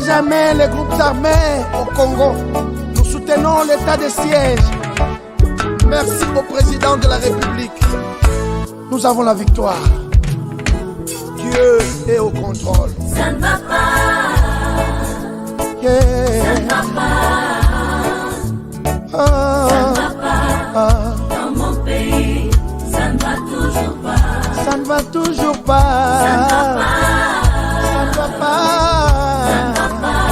jamais les groupes armés au Congo. Nous soutenons l'état de siège. Merci au président de la République. Nous avons la victoire. Dieu est au contrôle. Ça ne va pas. Yeah. Ça ne va pas. Ça ne va pas. Dans mon pays, ça ne va toujours pas. Ça ne va toujours pas. Ça ne va pas. Ça ne va pas. Ça ne va pas.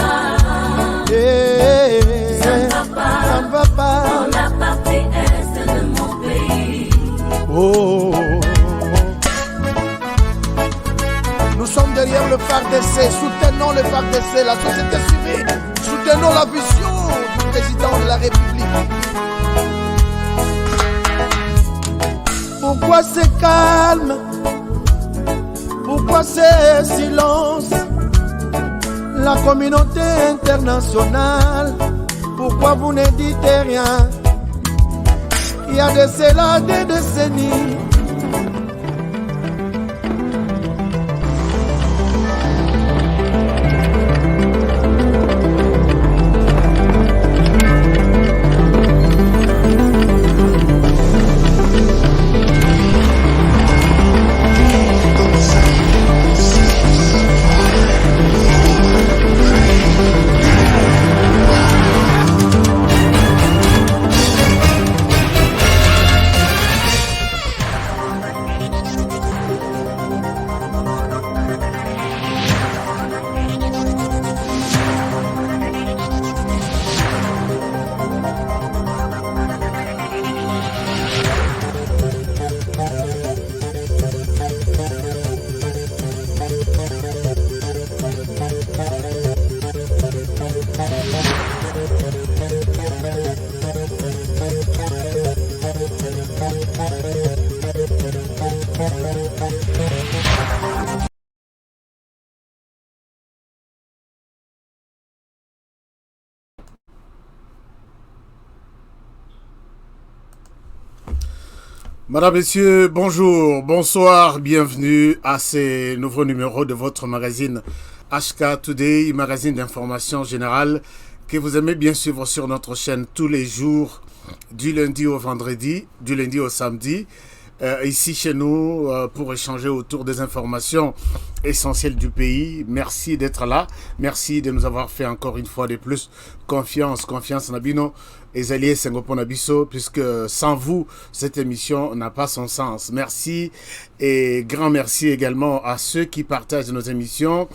Yeah. Ça ne va pas. Ça ne va pas. Dans la partie est de mon pays. Oh. Nous sommes derrière le FARDC, soutenons le FARDC, la société civile, soutenons la vision du président de la République. Pourquoi c'est calme? Pourquoi c'est silence? La communauté internationale, pourquoi vous ne dites rien? Il y a de cela des décennies. Madame, Messieurs, bonjour, bonsoir, bienvenue à ce nouveau numéro de votre magazine HK Today, magazine d'information générale que vous aimez bien suivre sur notre chaîne tous les jours, du lundi au vendredi, du lundi au samedi, ici chez nous pour échanger autour des informations essentielles du pays. Merci d'être là, merci de nous avoir fait encore une fois de plus confiance Nabino. Ezalié Sengopo Nabiso, puisque sans vous, cette émission n'a pas son sens. Merci et grand merci également à ceux qui partagent nos émissions,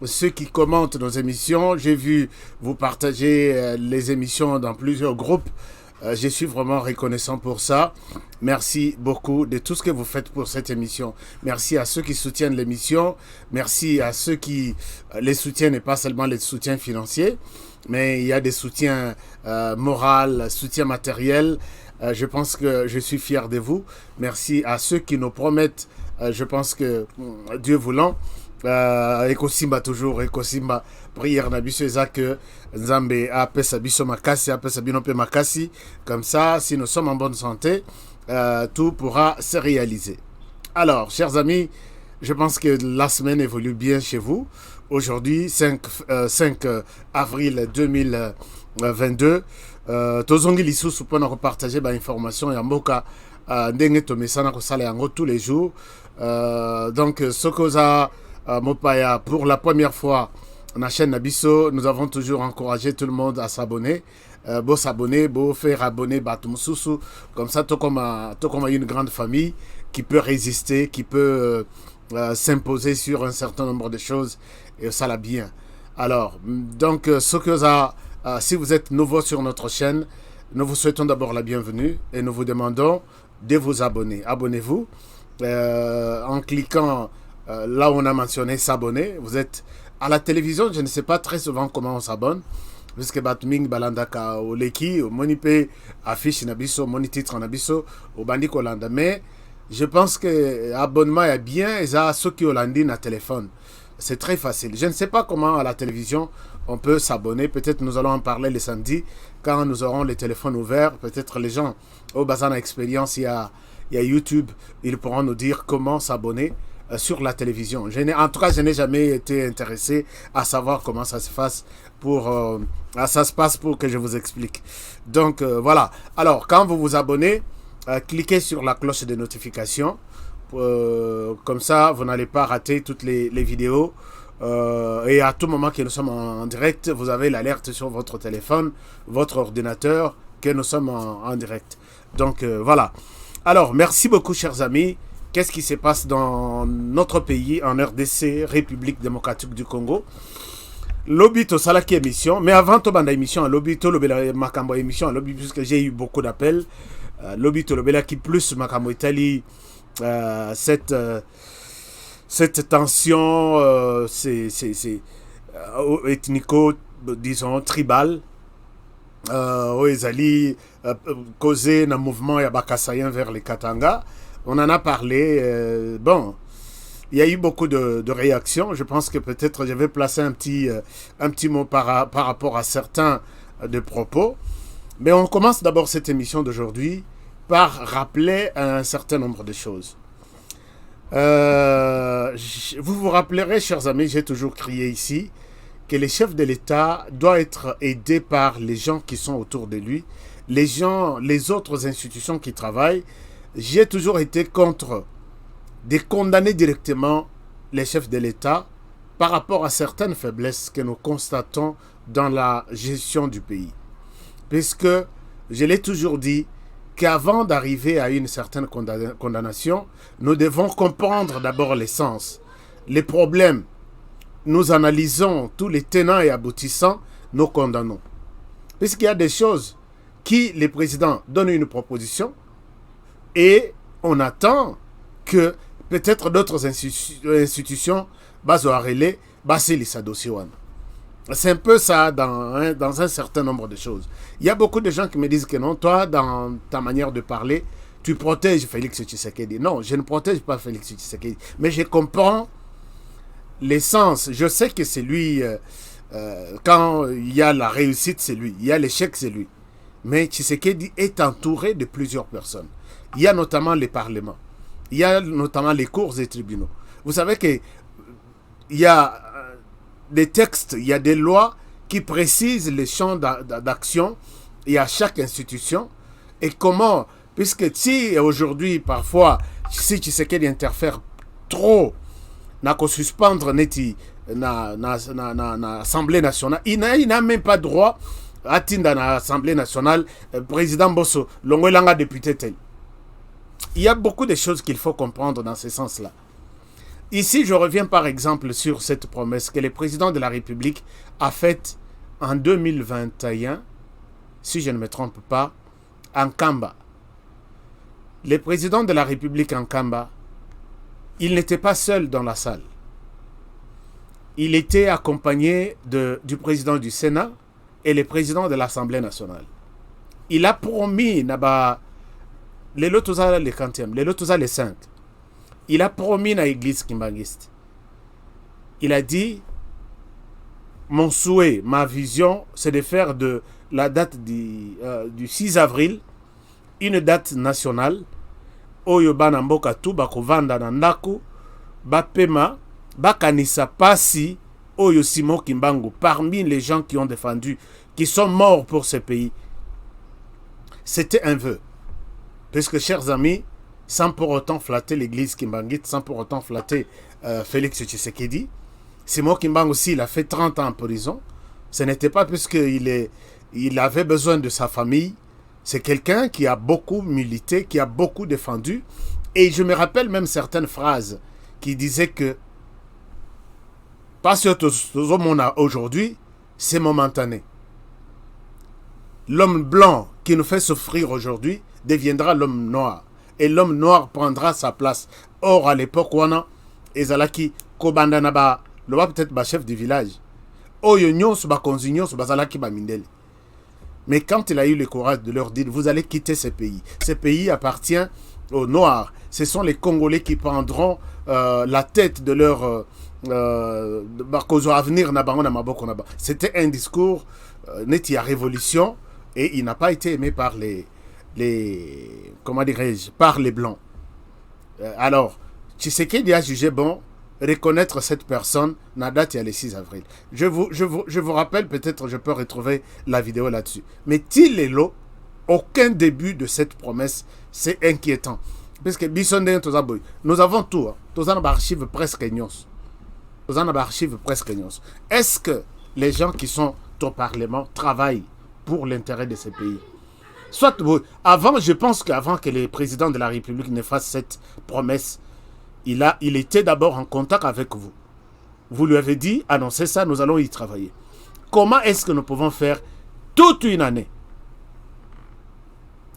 ceux qui commentent nos émissions. J'ai vu vous partager les émissions dans plusieurs groupes. Je suis vraiment reconnaissant pour ça. Merci beaucoup de tout ce que vous faites pour cette émission. Merci à ceux qui soutiennent l'émission. Merci à ceux qui les soutiennent et pas seulement les soutiens financiers. Mais il y a des soutiens moraux, soutiens matériels. Je pense que je suis fier de vous. Merci à ceux qui nous promettent, je pense que Dieu voulant, Ekosimba toujours, Ekosimba, prière Nabiso Ezak, Nzambe apesa biso makasi, apesa binope makasi. Comme ça, si nous sommes en bonne santé, tout pourra se réaliser. Alors, chers amis, je pense que la semaine évolue bien chez vous. Aujourd'hui, 5 avril 2022, tozongi lisusu pour nous partager des informations et mboka ndenge tomesana ko sala yango tous les jours. Donc Sokoza Mopaya, pour la première fois dans la chaîne Nabiso, nous avons toujours encouragé tout le monde à s'abonner. Beau s'abonner, beau faire abonner Batumsusu, comme ça tout comme une grande famille qui peut résister, qui peut s'imposer sur un certain nombre de choses et ça l'a bien. Alors, donc, si vous êtes nouveau sur notre chaîne, nous vous souhaitons d'abord la bienvenue et nous vous demandons de vous abonner. Abonnez-vous en cliquant là où on a mentionné s'abonner. Vous êtes à la télévision, je ne sais pas très souvent comment on s'abonne, puisque Batming Balandaka au Leki, au Monipe, affiche Nabiso, Moni titre Nabiso, au Bandik Hollanda. Mais je pense que l'abonnement est bien et ça, ceux qui Hollandais na téléphone. C'est très facile. Je ne sais pas comment à la télévision on peut s'abonner. Peut-être nous allons en parler le samedi quand nous aurons les téléphones ouverts. Peut-être les gens au Bazan Expérience, il y a YouTube, ils pourront nous dire comment s'abonner sur la télévision. En tout cas, je n'ai jamais été intéressé à savoir comment ça se passe pour que je vous explique. Donc voilà. Alors, quand vous vous abonnez, cliquez sur la cloche de notification. Comme ça, vous n'allez pas rater toutes les vidéos. Et à tout moment que nous sommes en direct, vous avez l'alerte sur votre téléphone, votre ordinateur, que nous sommes en direct. Donc voilà. Alors, merci beaucoup, chers amis. Qu'est-ce qui se passe dans notre pays, en RDC, République démocratique du Congo? Lobito Salaki émission, mais avant de banda émission, Lobito Lobela Makambo émission, Lobby, puisque j'ai eu beaucoup d'appels. Lobito Lobela qui plus Makambo Italie, cette tension, c'est ethnico, disons, tribal, ezali causé dans le mouvement Yabakasayen vers les Katanga. On en a parlé. Bon, il y a eu beaucoup de réactions. Je pense que peut-être je vais placer un petit mot par rapport à certains de propos. Mais on commence d'abord cette émission d'aujourd'hui par rappeler un certain nombre de choses. Vous vous rappellerez, chers amis, j'ai toujours crié ici que le chef de l'État doit être aidé par les gens qui sont autour de lui, les autres institutions qui travaillent. J'ai toujours été contre de condamner directement les chefs de l'État par rapport à certaines faiblesses que nous constatons dans la gestion du pays. Puisque, je l'ai toujours dit, qu'avant d'arriver à une certaine condamnation, nous devons comprendre d'abord l'essence, les problèmes. Nous analysons tous les tenants et aboutissants, nous condamnons. Puisqu'il y a des choses qui, les présidents donnent une proposition, et on attend que peut-être d'autres institutions basoarele baseli sa dossier. C'est un peu ça dans un certain nombre de choses. Il y a beaucoup de gens qui me disent que non, toi, dans ta manière de parler, tu protèges Félix Tshisekedi. Non, je ne protège pas Félix Tshisekedi, mais je comprends l'essence. Je sais que c'est lui, quand il y a la réussite, c'est lui, il y a l'échec, c'est lui. Mais Tshisekedi est entouré de plusieurs personnes. Il y a notamment les parlements. Il y a notamment les cours et tribunaux. Vous savez qu'il y a des textes, il y a des lois qui précisent les champs d'action et à chaque institution. Et comment, puisque si aujourd'hui, parfois, si Tshisekedi interfère trop, n'a qu'à suspendre l'Assemblée nationale, il n'a même pas droit à atteindre l'Assemblée nationale, président Bosso, l'ongolanga député tel. Il y a beaucoup de choses qu'il faut comprendre dans ce sens-là. Ici, je reviens par exemple sur cette promesse que le président de la République a faite en 2021, si je ne me trompe pas, en Kamba. Le président de la République en Kamba, il n'était pas seul dans la salle. Il était accompagné du président du Sénat et le président de l'Assemblée nationale. Il a promis, les lotosa les 40e, les lotosa les 5. Il a promis à l'église kimbangiste. Il a dit, mon souhait, ma vision, c'est de faire de la date du 6 avril une date nationale. Oyo bana mboka tu bakovanda na ndako, bapema, bakanisa pasi, oyo Simon Kimbangu, parmi les gens qui ont défendu, qui sont morts pour ce pays. C'était un vœu. Parce que, chers amis, sans pour autant flatter l'église Kimbangite, sans pour autant flatter Félix Tshisekedi, Simon Kimbangu aussi, il a fait 30 ans en prison. Ce n'était pas parce qu'il avait besoin de sa famille. C'est quelqu'un qui a beaucoup milité, qui a beaucoup défendu. Et je me rappelle même certaines phrases qui disaient que pas ce que on a aujourd'hui, c'est momentané. L'homme blanc qui nous fait souffrir aujourd'hui deviendra l'homme noir. Et l'homme noir prendra sa place. Or, à l'époque, wana ezalaki kobanda na ba loba peut-être ba chef du village. Oyo nyonso ba konzi nyonso bazalaki ba mindele. Mais quand il a eu le courage de leur dire, vous allez quitter ce pays. Ce pays appartient aux Noirs. Ce sont les Congolais qui prendront la tête de leur avenir. C'était un discours net à révolution et il n'a pas été aimé par comment dirais-je, par les Blancs. Alors, Tshisekedi a jugé bon reconnaître cette personne. La date, il y a le 6 avril. Je vous rappelle, peut-être je peux retrouver la vidéo là-dessus. Mais Tilelo, aucun début de cette promesse, c'est inquiétant. Parce que nous avons tout. Nous avons archives presque ignos. Nous avons archives presque ignos. Est-ce que les gens qui sont au Parlement travaillent pour l'intérêt de ce pays? Soit, avant, je pense qu'avant que le président de la République ne fasse cette promesse, il était d'abord en contact avec vous. Vous lui avez dit, annoncez ça, nous allons y travailler. Comment est-ce que nous pouvons faire toute une année?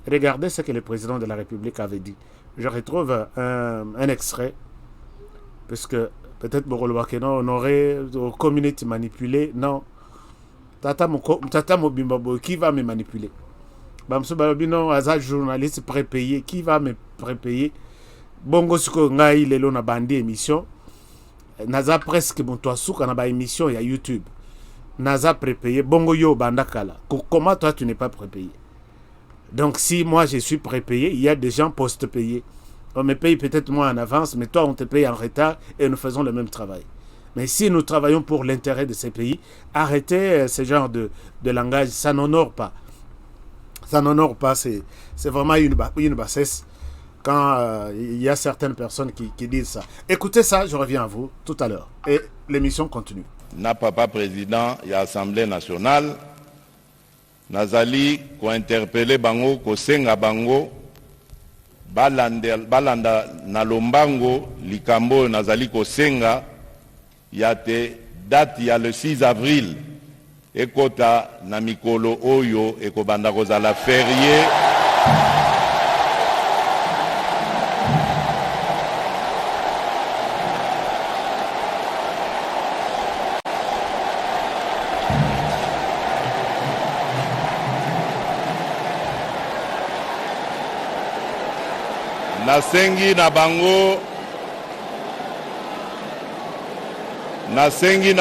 Regardez ce que le président de la République avait dit. Je retrouve un extrait, parce que peut-être on aurait au community manipulé. Non. Tata Mobimbo, qui va me manipuler? Bamso Balobino, Aza journaliste prépayé, qui va me prépayer? Bongo suko ngai lelo na bandi émission. Naza presque mon toi souka na ba émission ya YouTube. Naza prépayé. Bongo yo bandakala. Comment toi tu n'es pas prépayé? Donc si moi je suis prépayé, il y a des gens post-payés. On me paye peut-être moins en avance, mais toi on te paye en retard et nous faisons le même travail. Mais si nous travaillons pour l'intérêt de ces pays, arrêtez ce genre de langage, ça n'honore pas. Ça n'honore pas, c'est vraiment une bassesse quand il y a certaines personnes qui disent ça. Écoutez ça, je reviens à vous tout à l'heure. Et l'émission continue. Na papa président de l'Assemblée nationale, nazali ko interpeller bango ko senga bango balanda na lombango likambo nazali ko senga yate date ya le 6 avril ekota na mikolo oyo ekobanda kozala férié nasengi na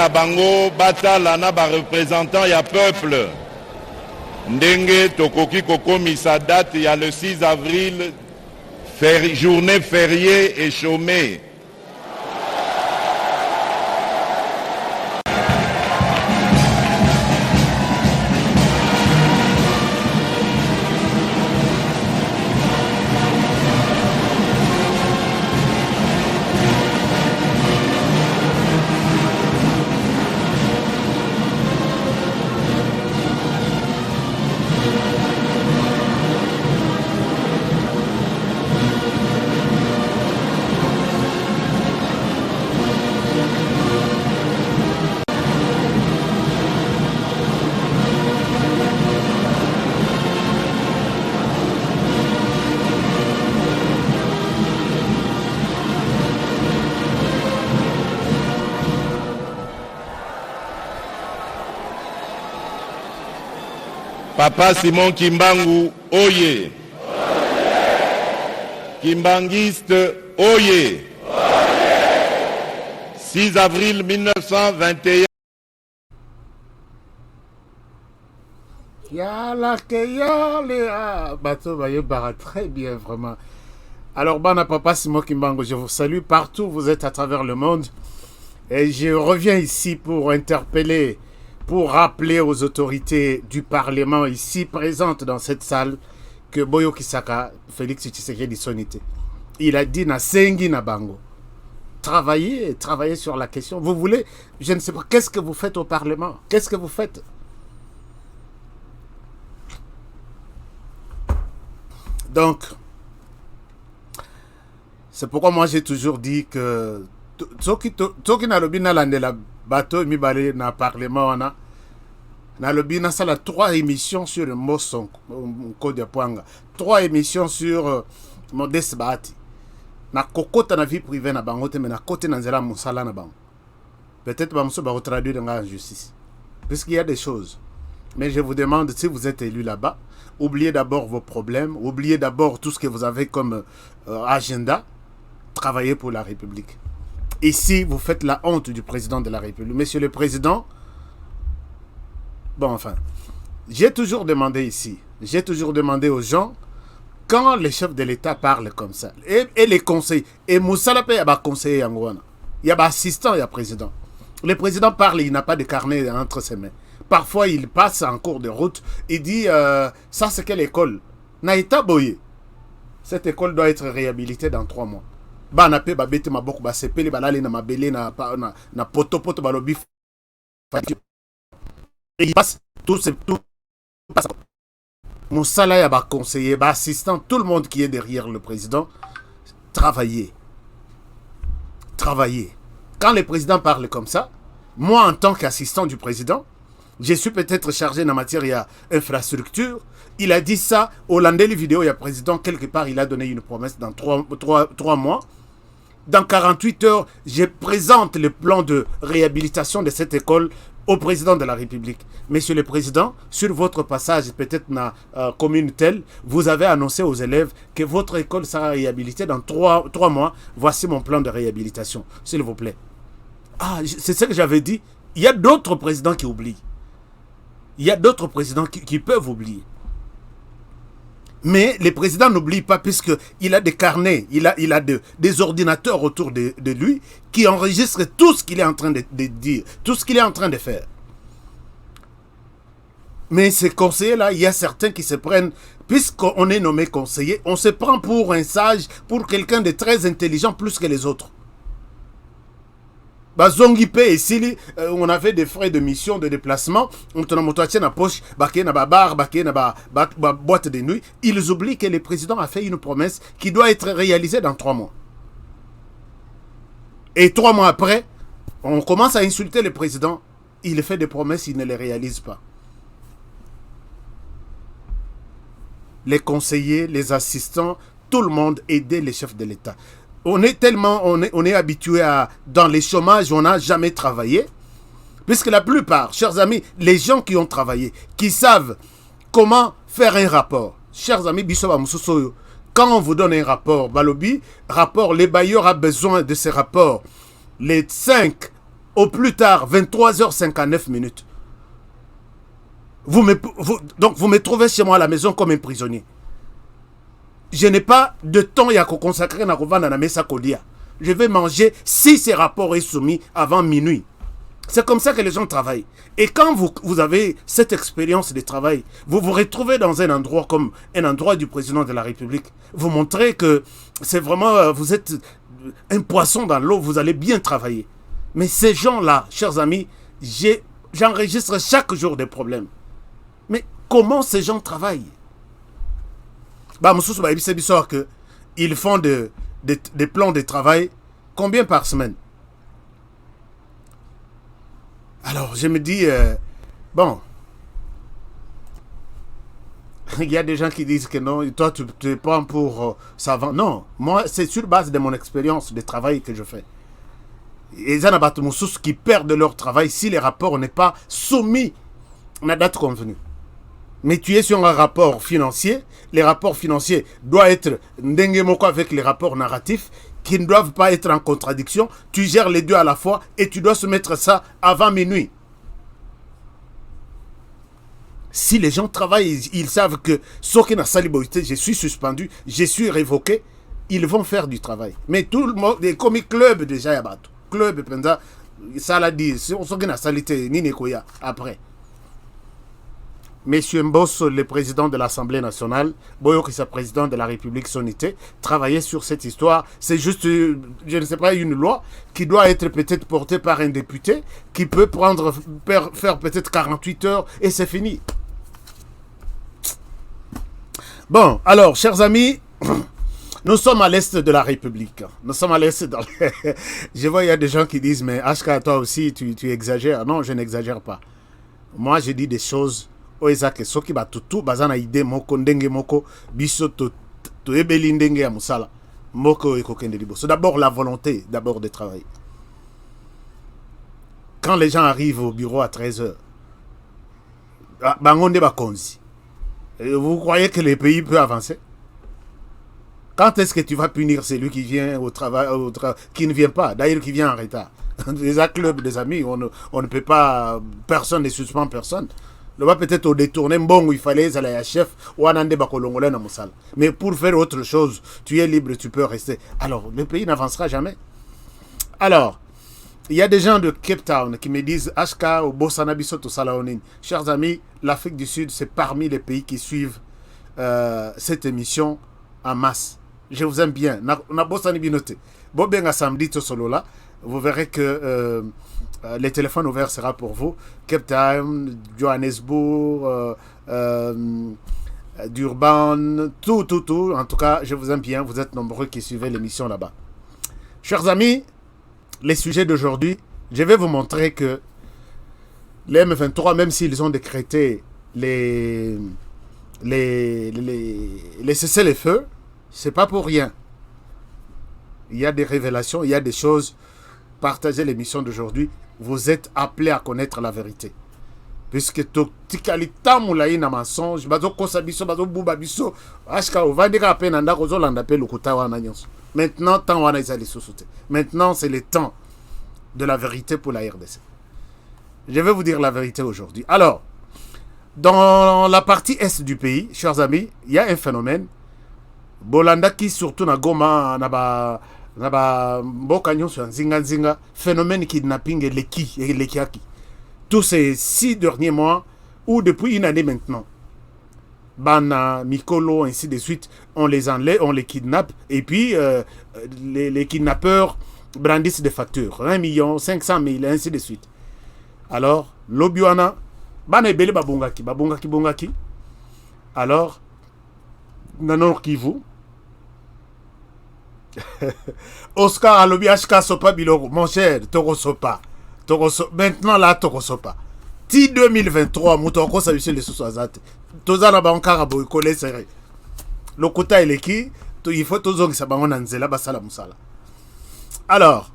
bango batala na ba représentant ya peuple ndenge tokoki kokomisa date ya le 6 avril journée fériée et chômée. Papa Simon Kimbangu, oye. Kimbangiste, oye. 6 avril 1921. Yala ke yale, bateau va très bien, vraiment. Alors, Bana Papa Simon Kimbangu, je vous salue partout où vous êtes à travers le monde. Et je reviens ici pour interpeller, pour rappeler aux autorités du Parlement ici présentes dans cette salle que Boyo Kisaka, Félix Tshisekedi Sonité, il a dit na sengi na bango. Travaillez sur la question. Vous voulez, je ne sais pas, qu'est-ce que vous faites au Parlement? Qu'est-ce que vous faites? Donc, c'est pourquoi moi j'ai toujours dit que Toki na lobi na landela bateau mi balé na parlement na lobi na sala 3 émissions sur le Mosson Code Poanga, 3 émissions sur Modeste Bahati. Na kokota na vie privée na bango te mais na côté na nzela musala na bango. Peut-être ba muso ba retraduire dans la justice. Parce qu'il y a des choses. Mais je vous demande, si vous êtes élu là-bas, oubliez d'abord vos problèmes, oubliez d'abord tout ce que vous avez comme agenda, travaillez pour la République. Ici, vous faites la honte du président de la République. Monsieur le Président, bon, enfin, j'ai toujours demandé ici, j'ai toujours demandé aux gens, quand les chefs de l'État parlent comme ça, et les conseils, et Moussala Pe, il y a conseiller Angouana, il y a assistant, il y a président. Le président parle, il n'a pas de carnet entre ses mains. Parfois, il passe en cours de route, il dit, ça c'est quelle école? Naïta Boye. Cette école doit être réhabilitée dans 3 mois. Bana pe babete maboko ba sepeli balali na mabele na poto balobi. Et il passe tout passe. Moussala ya ba conseiller, ba assistant, tout le monde qui est derrière le président, travailler. Quand le président parle comme ça, moi en tant qu'assistant du président, je suis peut-être chargé en matière d'infrastructure. Il a dit ça, Hollandais, les vidéos, il y a président, quelque part, il a donné une promesse dans 3 mois. Dans 48 heures, je présente le plan de réhabilitation de cette école au président de la République. Monsieur le Président, sur votre passage, peut-être dans la commune telle, vous avez annoncé aux élèves que votre école sera réhabilitée dans 3 mois. Voici mon plan de réhabilitation, s'il vous plaît. Ah, c'est ce que j'avais dit. Il y a d'autres présidents qui oublient. Il y a d'autres présidents qui peuvent oublier. Mais le président n'oublie pas puisqu'il a des carnets, il a des ordinateurs autour de lui qui enregistrent tout ce qu'il est en train de dire, tout ce qu'il est en train de faire. Mais ces conseillers-là, il y a certains qui se prennent, puisqu'on est nommé conseiller, on se prend pour un sage, pour quelqu'un de très intelligent plus que les autres. Bazongipe ici, on avait des frais de mission, de déplacement, on a motoché na poche, baké na bar, baké na boîte de nuit. Ils oublient que le président a fait une promesse qui doit être réalisée dans 3 mois. Et 3 mois après, on commence à insulter le président. Il fait des promesses, il ne les réalise pas. Les conseillers, les assistants, tout le monde aidait les chefs de l'État. On est habitué à, dans les chômages, on n'a jamais travaillé. Puisque la plupart, chers amis, les gens qui ont travaillé, qui savent comment faire un rapport. Chers amis, quand on vous donne un rapport, Balobi, les bailleurs ont besoin de ces rapports. Les 5, au plus tard, 23h59. Donc vous me trouvez chez moi à la maison comme un prisonnier. Je n'ai pas de temps à consacrer à la mesa kolia. Je vais manger si ces rapports sont soumis avant minuit. C'est comme ça que les gens travaillent. Et quand vous avez cette expérience de travail, vous vous retrouvez dans un endroit comme un endroit du président de la République. Vous montrez que c'est vraiment, vous êtes un poisson dans l'eau, vous allez bien travailler. Mais ces gens-là, chers amis, j'enregistre chaque jour des problèmes. Mais comment ces gens travaillent? Ils font des plans de travail. Combien par semaine? Alors, je me dis, bon, il y a des gens qui disent que non, toi, tu te prends pour savant. Non, moi, c'est sur base de mon expérience de travail que je fais. Et il y a des gens qui perdent leur travail si les rapports n'est pas soumis à la date convenue. Mais tu es sur un rapport financier. Les rapports financiers doivent être ndengemoko avec les rapports narratifs qui ne doivent pas être en contradiction. Tu gères les deux à la fois et tu dois soumettre ça avant minuit. Si les gens travaillent, ils savent que je suis suspendu, je suis révoqué, ils vont faire du travail. Mais tout le monde, les comiques clubs déjà, il y a club, ça l'a dit, si on s'en a salité, ni après. Monsieur Mbosso, le président de l'Assemblée nationale, Boyo qui est président de la République Sonité, travaillait sur cette histoire. C'est juste, je ne sais pas, une loi qui doit être peut-être portée par un député, qui peut faire peut-être 48 heures et c'est fini. Bon, alors, chers amis, nous sommes à l'est de la République. Nous sommes à l'est de Je vois, il y a des gens qui disent, mais Ashka, toi aussi, tu exagères. Non, je n'exagère pas. Moi, je dis des choses. Oezake soki batutu bazana ide moko ndenge moko biso to ebeli ndenge ya musala moko ekokende liboso. D'abord la volonté de travailler. Quand les gens arrivent au bureau à 13h, bangonde bakonzi. Vous croyez que le pays peut avancer? Quand est-ce que tu vas punir celui qui vient au travail, qui ne vient pas, d'ailleurs qui vient en retard? Les clubs des amis, on ne peut pas, personne ne suspend personne. Le va peut-être au détourner, bon, il fallait aller à chef, ou à Nande Bakolongolais dans Moussala. Mais pour faire autre chose, tu es libre, tu peux rester. Alors, le pays n'avancera jamais. Alors, il y a des gens de Cape Town qui me disent HK au Bossanabiso to Salaonin. Chers amis, l'Afrique du Sud, c'est parmi les pays qui suivent cette émission en masse. Je vous aime bien. Na Bossanibinote. Bobenga samedi to solo là. Vous verrez que les téléphones ouverts sera pour vous. Cape Town, Johannesburg, Durban, tout. En tout cas, je vous aime bien. Vous êtes nombreux qui suivez l'émission là-bas. Chers amis, les sujets d'aujourd'hui, je vais vous montrer que les M23, même s'ils ont décrété les cessez-le-feu, c'est pas pour rien. Il y a des révélations, il y a des choses. Partagez l'émission d'aujourd'hui. Vous êtes appelés à connaître la vérité. Puisque totikalita moulaï na mensonge, bazo kosabiso, bazo boubabiso, ashka ovandika ape nanda kozo landa pe lukuta wana nyonso. Maintenant, tant wana izali sosute. Maintenant, c'est le temps de la vérité pour la RDC. Je vais vous dire la vérité aujourd'hui. Alors, dans la partie est du pays, chers amis, il y a un phénomène. Bolanda qui surtout na Goma, naba mboka nyonso nzinga, phénomène kidnapping et lekiaki. Tous ces 6 derniers mois, ou depuis une année maintenant, Bana, Mikolo, ainsi de suite, on les enlève, on les kidnappe, et puis les kidnappeurs brandissent des factures, 1 million, 500 000, ainsi de suite. Alors, l'Obiwana, Bana ebele babongaki. Alors, Nanor Kivu, Oscar Alobi HK Sopa Biloro, mon cher, Toro Sopa. Maintenant là, Toro Sopa. Ti 2023, Moutoko Sabissé les sous-azate. Tozana Bankara Boykole Serré. Lokota Eleki, il faut Tozong Sabangon Anzela Basala Moussala. Alors,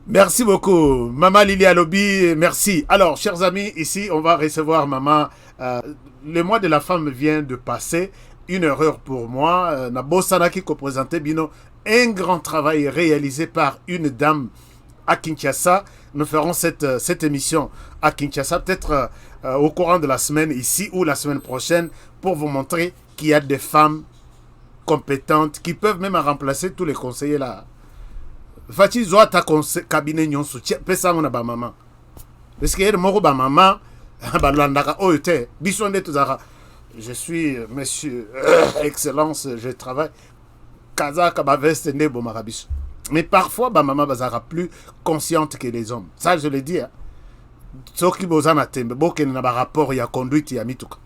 merci beaucoup. Maman Lili Alobi, merci. Alors, chers amis, ici, on va recevoir Maman. Le mois de la femme vient de passer. Une erreur pour moi. Nabosana qui représentait Bino. Un grand travail réalisé par une dame à Kinshasa. Nous ferons cette émission à Kinshasa, peut-être au courant de la semaine ici ou la semaine prochaine, pour vous montrer qu'il y a des femmes compétentes qui peuvent même remplacer tous les conseillers là. Fati zoa ta cabinet nyonso pesa ngona ba maman. Parce que moko ba maman ba landaka oyote bisonde tuzara. Je suis monsieur excellence, je travaille Kazaka ba veste nebo marabiso. Mais parfois ba maman bazara plus consciente que les hommes. Ça je le dis. Hein. Soki bozana tembe boke na ba rapport ya conduite ya mituka.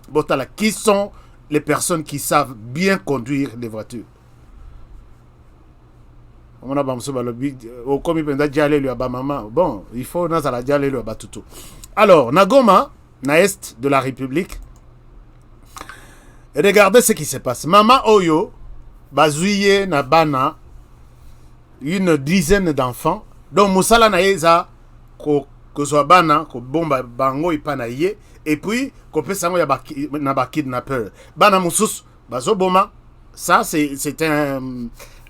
Botala qui sont les personnes qui savent bien conduire les voitures. On a bon, il faut tout. Alors, Nagoma, na est de la République, regardez ce qui se passe. Mama Oyo, bazouye na bana, une dizaine d'enfants, donc Moussala naeza, ko soit bana, ko bomba bango ipanaye, et puis, ko pesango ya ba kidnappeur. Bana Moussous, bazo boma, ça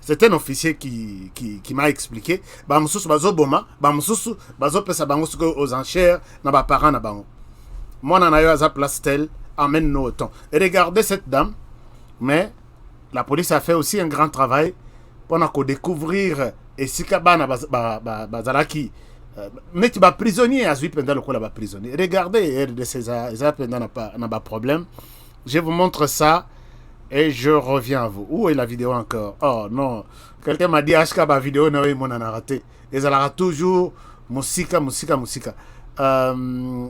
c'est un officier qui m'a expliqué. Bamoussous bazo boma, bamoussous bazo pesa bango aux enchères, na ba parents na bango. Moi na yo aza place tel, amène nos autant. Et regardez cette dame, mais la police a fait aussi un grand travail pour découvrir et si kabana bazalaki mais tu vas prisonnier à suivre pendant le coup là prisonnier. Regardez de ces pendant n'a pas problème. Je vous montre ça. Et je reviens à vous. Où est la vidéo encore? Oh non. Quelqu'un m'a dit HK ma vidéo n'a eu mon raté. Et ça aura toujours musica.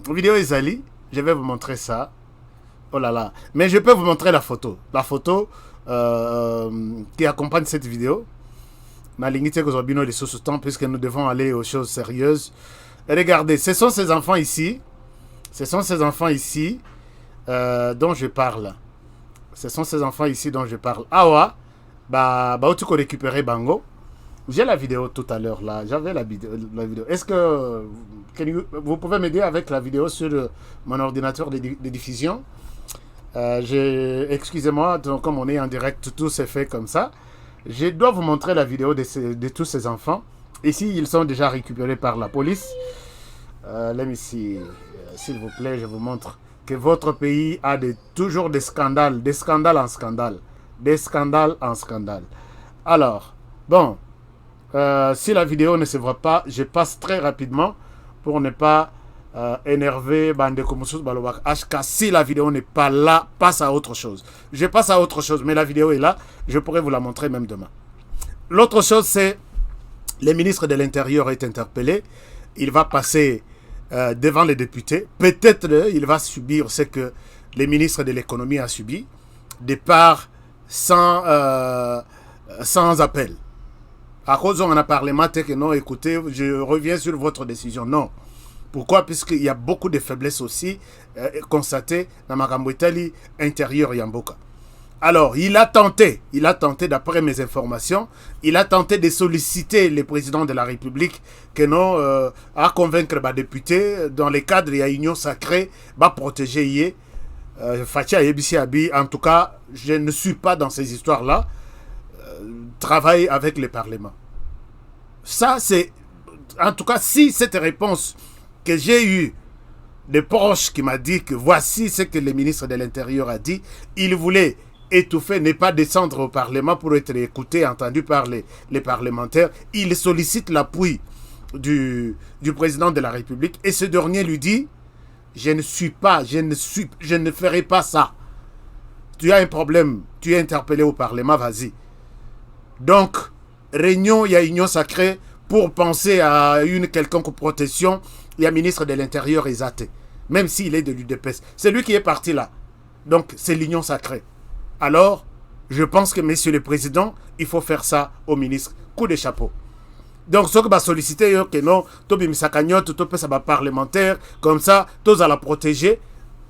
Vidéo Isali. Je vais vous montrer ça. Oh là là. Mais je peux vous montrer la photo. La photo qui accompagne cette vidéo. Ma lignité que Zobino de ce temps puisque nous devons aller aux choses sérieuses. Et regardez, ce sont ces enfants ici. Dont je parle. Ce sont ces enfants ici dont je parle. Awa, tu peux récupérer Bango. J'ai la vidéo tout à l'heure là. J'avais la vidéo. Est-ce que vous pouvez m'aider avec la vidéo sur mon ordinateur de diffusion? Excusez-moi, comme on est en direct, tout s'est fait comme ça. Je dois vous montrer la vidéo de tous ces enfants. Ici, ils sont déjà récupérés par la police. Let me see. s'il vous plaît, je vous montre que votre pays a toujours des scandales en scandale. Des scandales en scandale. Alors, bon, si la vidéo ne se voit pas, je passe très rapidement pour ne pas énerver Bandeko Moussous Balobak HK. Si la vidéo n'est pas là, passe à autre chose. Je passe à autre chose, mais la vidéo est là. Je pourrais vous la montrer même demain. L'autre chose, c'est le ministre de l'Intérieur est interpellé. Il va passer devant les députés. Peut-être il va subir ce que le ministre de l'économie a subi. Départ sans appel. À cause on a parlé matin que non, écoutez, je reviens sur votre décision. Non. Pourquoi? Puisqu'il y a beaucoup de faiblesses aussi constatées dans Makambo Italie intérieur Yamboka. Alors, il a tenté d'après mes informations, il a tenté de solliciter le président de la République que non, à convaincre les députés dans le cadre de l'union sacrée, va protéger Fatia Ebisi Abi. En tout cas, je ne suis pas dans ces histoires-là. Travaille avec le Parlement. Ça, c'est... En tout cas, si cette réponse que j'ai eue des proches qui m'a dit que voici ce que le ministre de l'Intérieur a dit, il voulait étouffer, ne pas descendre au Parlement pour être écouté, entendu par les parlementaires. Il sollicite l'appui du président de la République et ce dernier lui dit « Je ne ferai pas ça. Tu as un problème, tu es interpellé au Parlement, vas-y. » Donc, réunion, il y a union sacrée pour penser à une quelconque protection. Il y a ministre de l'Intérieur Esaté, même s'il est de l'UDPS. C'est lui qui est parti là. Donc, c'est l'union sacrée. Alors, je pense que, monsieur le président, il faut faire ça au ministre. Coup de chapeau. Donc, ce que va solliciter, que non, Tobi Misakanyot, Tobi Saba parlementaire, comme ça, tous à la protéger.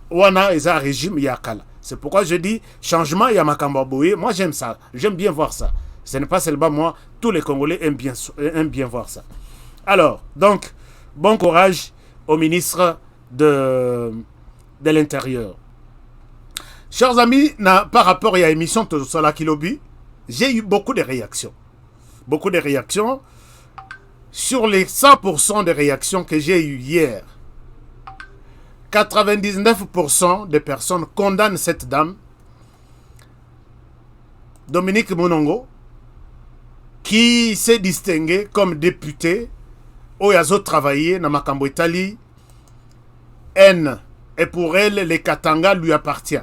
Wana Eza régime Yakala. C'est pourquoi je dis, changement, il y a Makambaboué. Moi, j'aime ça. J'aime bien voir ça. Ce n'est pas seulement moi, tous les Congolais aiment bien voir ça. Alors, donc, bon courage au ministre de l'Intérieur. Chers amis, par rapport à l'émission Tozola Kilobi, j'ai eu beaucoup de réactions. Beaucoup de réactions. Sur les 100% de réactions que j'ai eues hier, 99% des personnes condamnent cette dame, Dominique Monongo, qui s'est distingué comme député au Yazo travaillé dans Makambo Italie. N. Et pour elle, les Katanga lui appartient.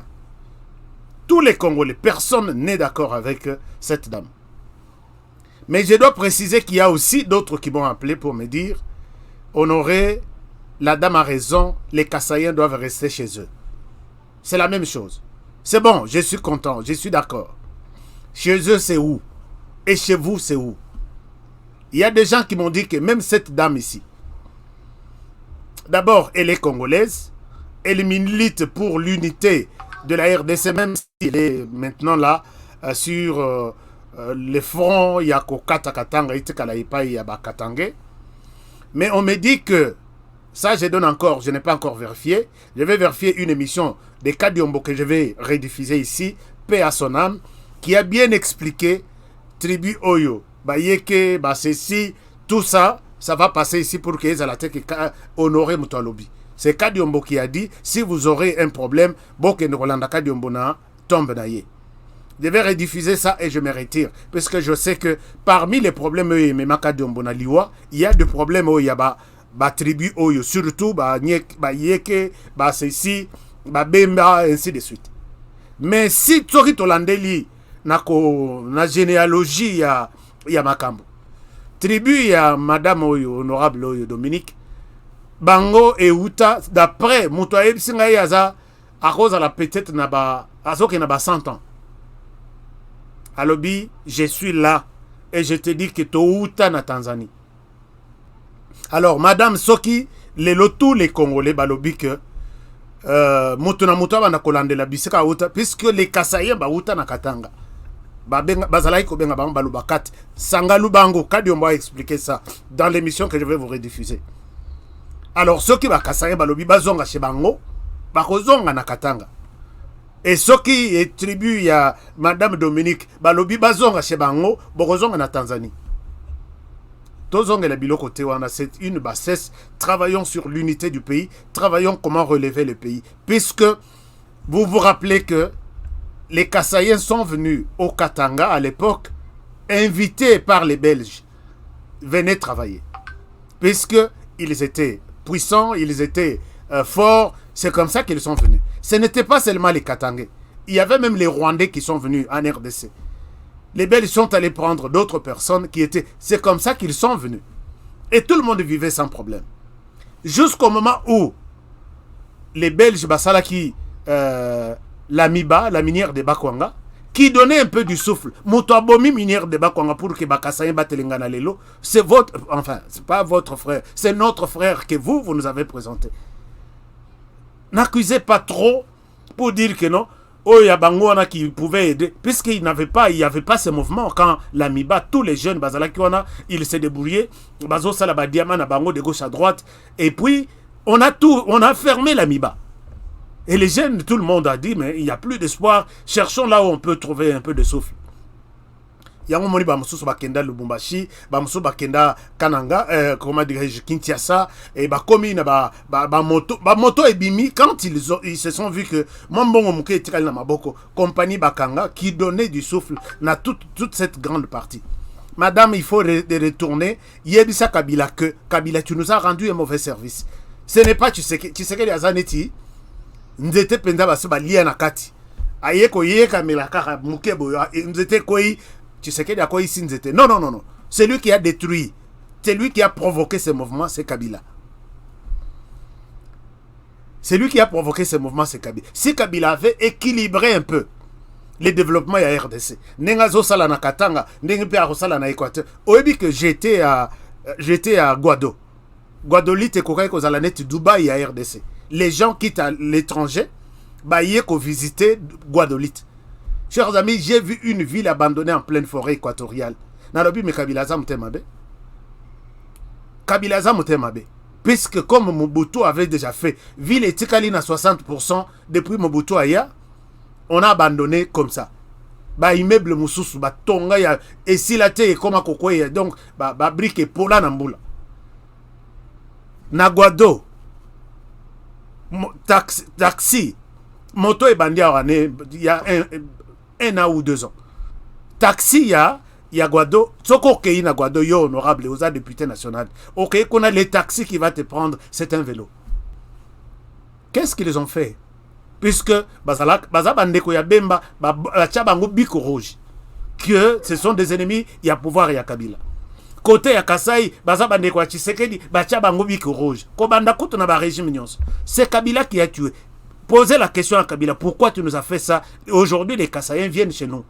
Tous les Congolais, personne n'est d'accord avec cette dame. Mais je dois préciser qu'il y a aussi d'autres qui m'ont appelé pour me dire « Honoré, la dame a raison, les Kassaïens doivent rester chez eux. » C'est la même chose. C'est bon, je suis content, je suis d'accord. Chez eux, c'est où? Et chez vous, c'est où? Il y a des gens qui m'ont dit que même cette dame ici, d'abord, elle est congolaise, elle milite pour l'unité de la RDC, même si elle est maintenant là, sur le front, il y a Katanga, il y a Katanga. Mais on me dit que, ça je donne encore, je n'ai pas encore vérifié, je vais vérifier une émission de Kadiombo que je vais rediffuser ici, paix à son âme, qui a bien expliqué tribu Oyo, Bayeke, Basesi, tout ça, ça va passer ici pour que les Alatek honoré Moutalobi. C'est Kadiombo qui a dit, si vous aurez un problème, Boke Nrolanda Kadiombo na tombe naye. Je vais rediffuser ça et je me retire. Parce que je sais que parmi les problèmes il y a des problèmes où il y a ba tribu Oyo, surtout Yeke, Basesi, Bemba, ainsi de suite. Mais si Tori Tolandeli na généalogie ya Makambo, tribu ya Madame Oyo, honorable Oyo Dominique, Bango et Uta, d'après Moutoaeb Singayaza, à cause de la petite naba, à ce qu'il n'a pas 100 ans. Alobi, je suis là et je te dis que to Uta na Tanzanie. Alors, Madame Soki, tous les Congolais, balobi que Moutona Moutoa na kolande la bisika Uta, puisque les Kassaïens ba Uta na Katanga. Bazalaï ko benga bang balubakat. Sangalu Bango, Kadiombo a expliqué ça dans l'émission que je vais vous rediffuser. Alors, ceux qui va Kassaïen balobi bazonga chez Bango, bakozonga na Katanga. Et ceux qui est tribu à Madame Dominique, balobi bazonga chez Bango, bokozonga na Tanzanie. Tozongela biloko te wana, c'est une bassesse. Travaillons sur l'unité du pays, travaillons comment relever le pays. Puisque vous vous rappelez que les Kassaïens sont venus au Katanga à l'époque, invités par les Belges, venaient travailler. Puisqu'ils étaient puissants, ils étaient forts, c'est comme ça qu'ils sont venus. Ce n'était pas seulement les Katangais. Il y avait même les Rwandais qui sont venus en RDC. Les Belges sont allés prendre d'autres personnes qui étaient... C'est comme ça qu'ils sont venus. Et tout le monde vivait sans problème. Jusqu'au moment où les Belges, Basalaki, la MIBA, la minière de Bakwanga, qui donnait un peu du souffle. Moutabomi minière de Bakwanga pour que Bakasayen Batelengana Lelo, c'est votre... Enfin, c'est pas votre frère, c'est notre frère que vous nous avez présenté. N'accusez pas trop pour dire que non. Oh, il y a Bangoana qui pouvait aider, puisqu'il n'y avait pas ce mouvement. Quand la MIBA, tous les jeunes, Bazalakiwana, ils se débrouillaient, Bazo Salaba Diamana, Bango de gauche à droite, et puis on a fermé la MIBA. Et les jeunes, tout le monde a dit, mais il n'y a plus d'espoir, cherchons là où on peut trouver un peu de souffle. Yango moni bamususu bakenda Lubumbashi, bamususu bakenda Kananga, comment dirais-je, Kinshasa, et bakomi na ba moto ebimi quand ils se sont vus que Mambongo Muke etikali na maboko, compagnie Bakanga qui donnait du souffle na toute cette grande partie. Madame, il faut retourner. Yebisa Kabila que Kabila, tu nous as rendu un mauvais service. Ce n'est pas tu sais que les Azaneti nzete penda baso ba lia na kati. Ayeko yeka melaka Muke boyo nzete koi. Tu sais qu'il y a quoi ici? Non. C'est lui qui a détruit. C'est lui qui a provoqué ce mouvement, c'est Kabila. C'est lui qui a provoqué ce mouvement, c'est Kabila. Si Kabila avait équilibré un peu les développements à RDC, Nengazo Sala na Katanga, Nengazo Sala na Équateur, oebi que j'étais à Guado. Guadolite et Kokai Kozalanet Dubaï à RDC. Les gens quittent à l'étranger, bah y est visiter Guadolite. Chers amis, j'ai vu une ville abandonnée en pleine forêt équatoriale. Nalobi me Kabilaza Mutemabe. Kabilaza Mutemabe. Puisque comme Mobutu avait déjà fait, ville et Tikaline à 60% depuis Mobutu Aya, on a abandonné comme ça. Ba immeuble Moussousou, ba tonga ya, et si la terre est comme à Kokoye, donc ba brique et pola nambula. Naguado, taxi, moto et bandia, il y a un an ou 2 ans. Taxi, il y a Guado. Soko Kei na Guado, yo honorable, aux députés nationaux. Ok, qu'on a les taxis qui va te prendre, c'est un vélo. Qu'est-ce qu'ils ont fait? Puisque Bazabandeko ya Bemba, Chabango Biko Rouge, que ce sont des ennemis, il y a pouvoir, il y a Kabila. Côté ya Kasai, Bazabandeko ya Tshisekedi, Chabango Biko Rouge. Kobanda Koto na ba régime nyonso. C'est Kabila qui a tué. Posez la question à Kabila, pourquoi tu nous as fait ça? Aujourd'hui, les Kassaïens viennent chez nous.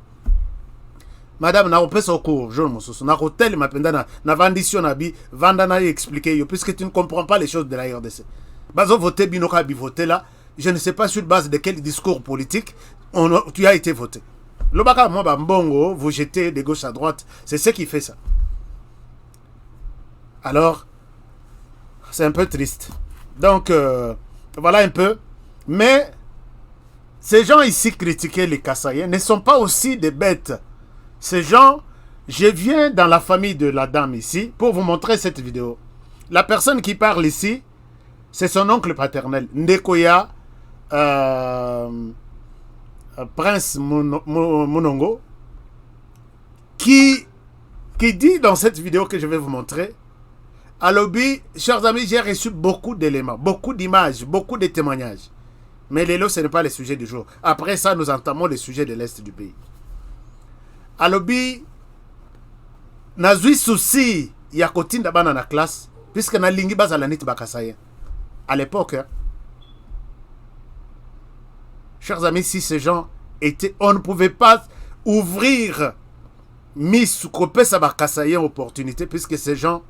Madame, na opesa au cours, je m'en na hotel mapenda na vendition na bi, vandana expliquer, puisque tu ne comprends pas les choses de la RDC. Bazo voté, binoka bi voté là, je ne sais pas sur base de quel discours politique tu as été voté. Lobaka moi mbongo, vous jetez de gauche à droite, c'est ce qui fait ça. Alors, c'est un peu triste. Donc, voilà un peu. Mais ces gens ici critiqués, les Kassaïens, ne sont pas aussi des bêtes. Ces gens, je viens dans la famille de la dame ici pour vous montrer cette vidéo. La personne qui parle ici, c'est son oncle paternel, Ndekoya Prince Munongo, qui dit dans cette vidéo que je vais vous montrer, à l'objet, chers amis, j'ai reçu beaucoup d'éléments, beaucoup d'images, beaucoup de témoignages. Mais les lots, ce n'est pas le sujet du jour. Après ça, nous entamons le sujet de l'Est du pays. Alobi, nazui souci, ya kotinda bana na classe, puisque na lingi bazalanit bakasaye. À l'époque, hein. Chers amis, si ces gens étaient, on ne pouvait pas ouvrir Miss Kopesa bakasaye opportunité, puisque ces gens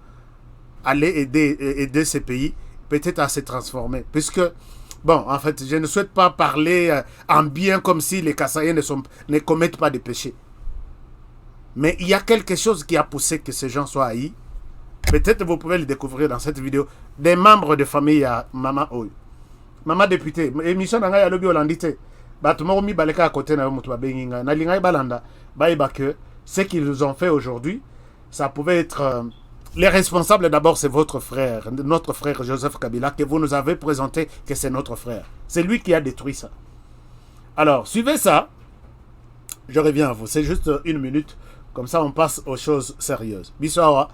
allaient aider ces pays, peut-être à se transformer. Puisque bon, en fait, je ne souhaite pas parler en bien comme si les Kassaïens ne commettent pas de péché. Mais il y a quelque chose qui a poussé que ces gens soient haïs. Peut-être vous pouvez le découvrir dans cette vidéo. Des membres de famille à Maman Oy. Maman députée. Émission d'Anga Yalobi Holandite. Batumomi Baleka à côté na Mutuba Benginga. Nalinga Balanda. Baïba que ce qu'ils nous ont fait aujourd'hui, ça pouvait être Les responsables d'abord, c'est votre frère, notre frère Joseph Kabila, que vous nous avez présenté que c'est notre frère. C'est lui qui a détruit ça. Alors, suivez ça. Je reviens à vous. C'est juste 1 minute. Comme ça, on passe aux choses sérieuses. Bissoa,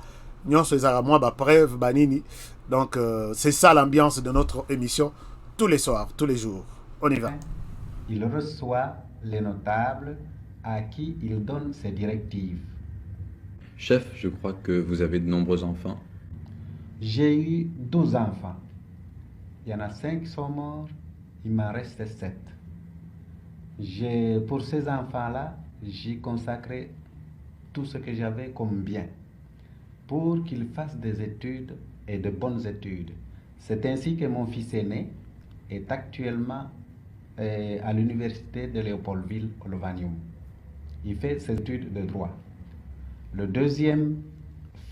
nous sommes moi, preuve, banini. Donc, c'est ça l'ambiance de notre émission. Tous les soirs, tous les jours. On y va. Il reçoit les notables à qui il donne ses directives. Chef, je crois que vous avez de nombreux enfants. J'ai eu 12 enfants. Il y en a 5 qui sont morts, il m'en reste 7. Pour ces enfants-là, j'ai consacré tout ce que j'avais comme bien pour qu'ils fassent des études et de bonnes études. C'est ainsi que mon fils aîné est actuellement à l'université de Léopoldville au Lovanium. Il fait ses études de droit. Le deuxième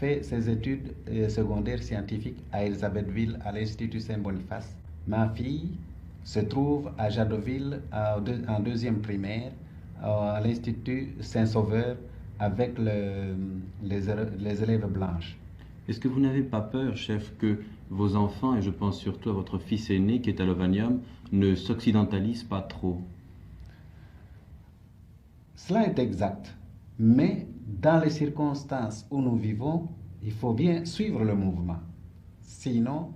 fait ses études secondaires scientifiques à Elisabethville, à l'Institut Saint-Boniface. Ma fille se trouve à Jadoville en deuxième primaire, à l'Institut Saint-Sauveur, avec les élèves blanches. Est-ce que vous n'avez pas peur, chef, que vos enfants, et je pense surtout à votre fils aîné qui est à Lovanium, ne s'occidentalisent pas trop? Cela est exact, mais dans les circonstances où nous vivons, il faut bien suivre le mouvement. Sinon,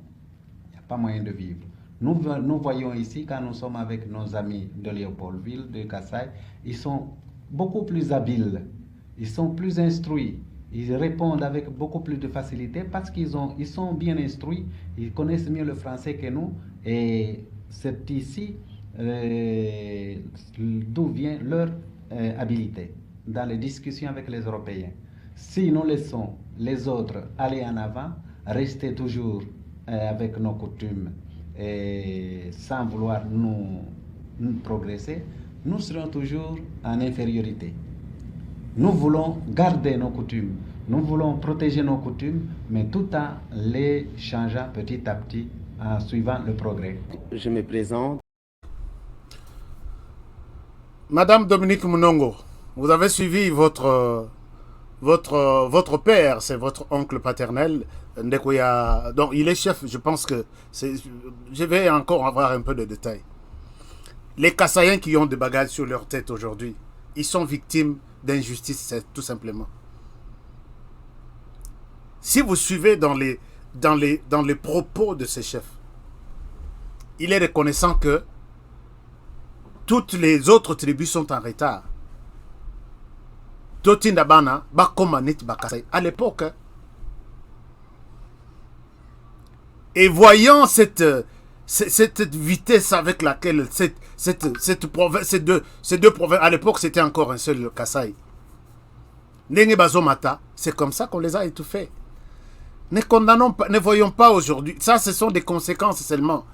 il n'y a pas moyen de vivre. Nous voyons ici, quand nous sommes avec nos amis de Léopoldville, de Kassai, ils sont beaucoup plus habiles, ils sont plus instruits, ils répondent avec beaucoup plus de facilité parce qu'ils sont bien instruits, ils connaissent mieux le français que nous, et c'est ici d'où vient leur habilité dans les discussions avec les Européens. Si nous laissons les autres aller en avant, rester toujours avec nos coutumes et sans vouloir nous progresser, nous serons toujours en infériorité. Nous voulons garder nos coutumes, nous voulons protéger nos coutumes, mais tout en les changeant petit à petit en suivant le progrès. Je me présente. Madame Dominique Munongo, vous avez suivi votre père, c'est votre oncle paternel, Ndekoya. Donc il est chef, je pense que je vais encore avoir un peu de détails. Les Kassaïens qui ont des bagages sur leur tête aujourd'hui, ils sont victimes d'injustice, tout simplement. Si vous suivez dans les propos de ces chefs, il est reconnaissant que toutes les autres tribus sont en retard. À l'époque, et voyant cette vitesse avec laquelle ces deux provinces, à l'époque c'était encore un seul Kassai. C'est comme ça qu'on les a étouffés. Ne condamnons pas, ne voyons pas aujourd'hui. Ça, ce sont des conséquences seulement.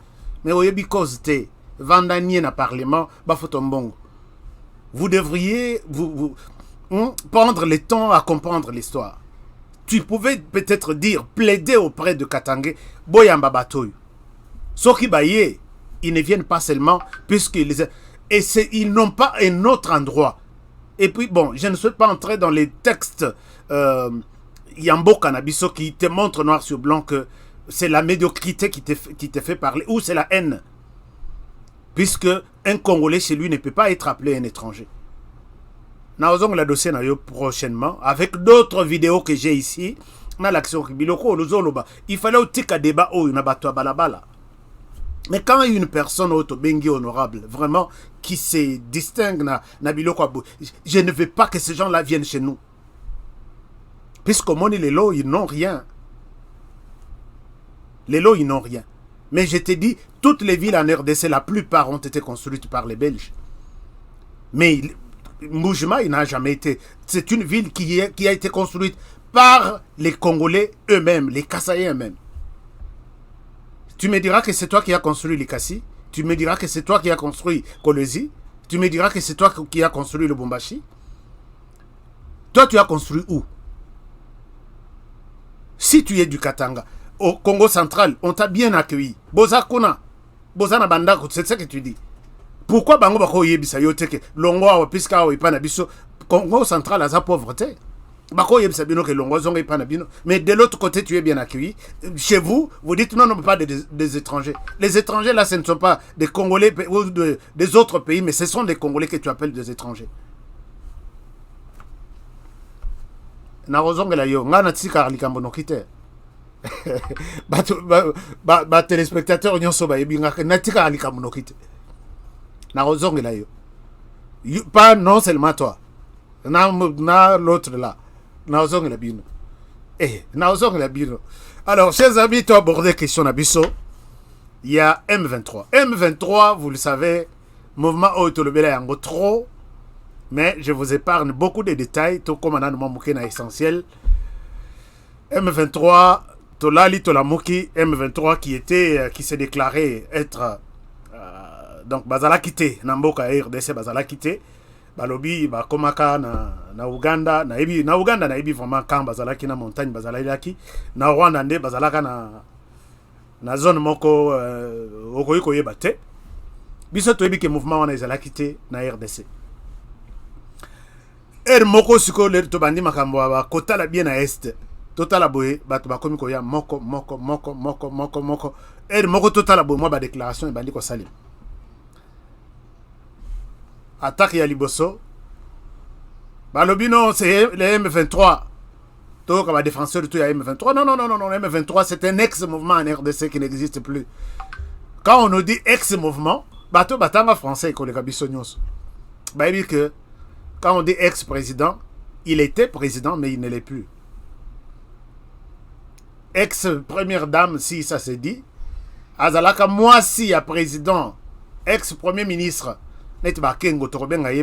Mais oyebi cause te vandanier na parlement bafotombongo. Vous devriez prendre le temps à comprendre l'histoire. Tu pouvais peut-être dire, plaider auprès de Katangé, Boyamba Batoy. Soki Baye, ils ne viennent pas seulement, puisqu'ils ils n'ont pas un autre endroit. Et puis, bon, je ne souhaite pas entrer dans les textes Yambo Canabiso qui te montrent noir sur blanc que c'est la médiocrité qui te fait parler, ou c'est la haine. Puisque un Congolais chez lui ne peut pas être appelé un étranger. Nous allons la dossier prochainement avec d'autres vidéos que j'ai ici. Il fallait au tika débat balabala. Mais quand une personne bengi honorable, vraiment, qui se distingue je ne veux pas que ces gens-là viennent chez nous. Puisqu'au monde, les lots, ils n'ont rien. Les lots, ils n'ont rien. Mais je te dis, toutes les villes en RDC, la plupart ont été construites par les Belges. Mais Moujma, il n'a jamais été. C'est une ville qui a été construite par les Congolais eux-mêmes, les Kassaïens eux-mêmes. Tu me diras que c'est toi qui as construit les Kassi. Tu me diras que c'est toi qui as construit Kolezi. Tu me diras que c'est toi qui as construit le Bombashi. Toi, tu as construit où? Si tu es du Katanga, au Congo central, on t'a bien accueilli. Boza Kuna, Bozana Bandako, c'est ce que tu dis. Pourquoi Bango Bako Yebisa Yoteke, Longwa, Piska, Ipana Biso, Congo central a sa pauvreté. Mais de l'autre côté, tu es bien accueilli. Chez vous, vous dites non, pas des étrangers. Les étrangers, là, ce ne sont pas des Congolais ou des autres pays, mais ce sont des Congolais que tu appelles des étrangers. Téléspectateurs, pas non seulement toi, l'autre là. Alors, chers amis, tu as abordé question Nabiso. Il y a M23. M23, vous le savez, mouvement Oitolobela Yango trop, mais je vous épargne beaucoup de détails, tout comme on a demandé essentiel. M23, Tolali Tolamuki, M23 qui s'est déclaré être donc Bazala Kité, Namboka RDC Bazala Kité. Balobi bakomaka na Uganda na Uganda na vraiment quand bazalaki na montagne bazalaki na Rwanda nde bazalaka na zone moko okoyiko yebate biso toyebi ke mouvement wana ezalaki te na RDC moko siko le to bandi makambo ba kotala bien na est totala boye bato bakomi ko ya moko moko totala boye moi ba déclaration e bandi ko salim attaque ya liboso balobi non c'est le M23 to comme défenseur de tout ya M23 non M23 c'est un ex-mouvement en RDC qui n'existe plus. Quand on nous dit ex-mouvement bato batanga français ko le kabiso nyos ba dit que quand on dit ex-président il était président mais il ne l'est plus. Ex-première dame si ça se dit azalaka moi si ya président ex-premier ministre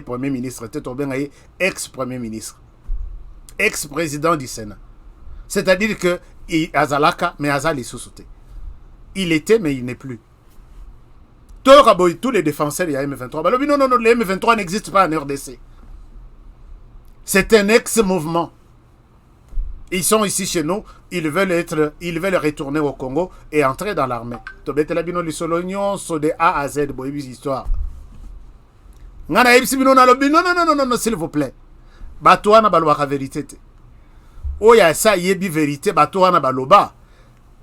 premier ministre, ex-premier ministre, ex-président du Sénat. C'est-à-dire que Azalaka, mais Azali sous-souté. Il était, mais il n'est plus. Tous les défenseurs de la M23, non, les M23 n'existent pas en RDC. C'est un ex-mouvement. Ils sont ici chez nous, ils veulent retourner au Congo et entrer dans l'armée. Non, de A à Z, histoire. Non, s'il vous plaît. Batouana balwaka vérité. Oya sa yebi vérité, batouana baloba.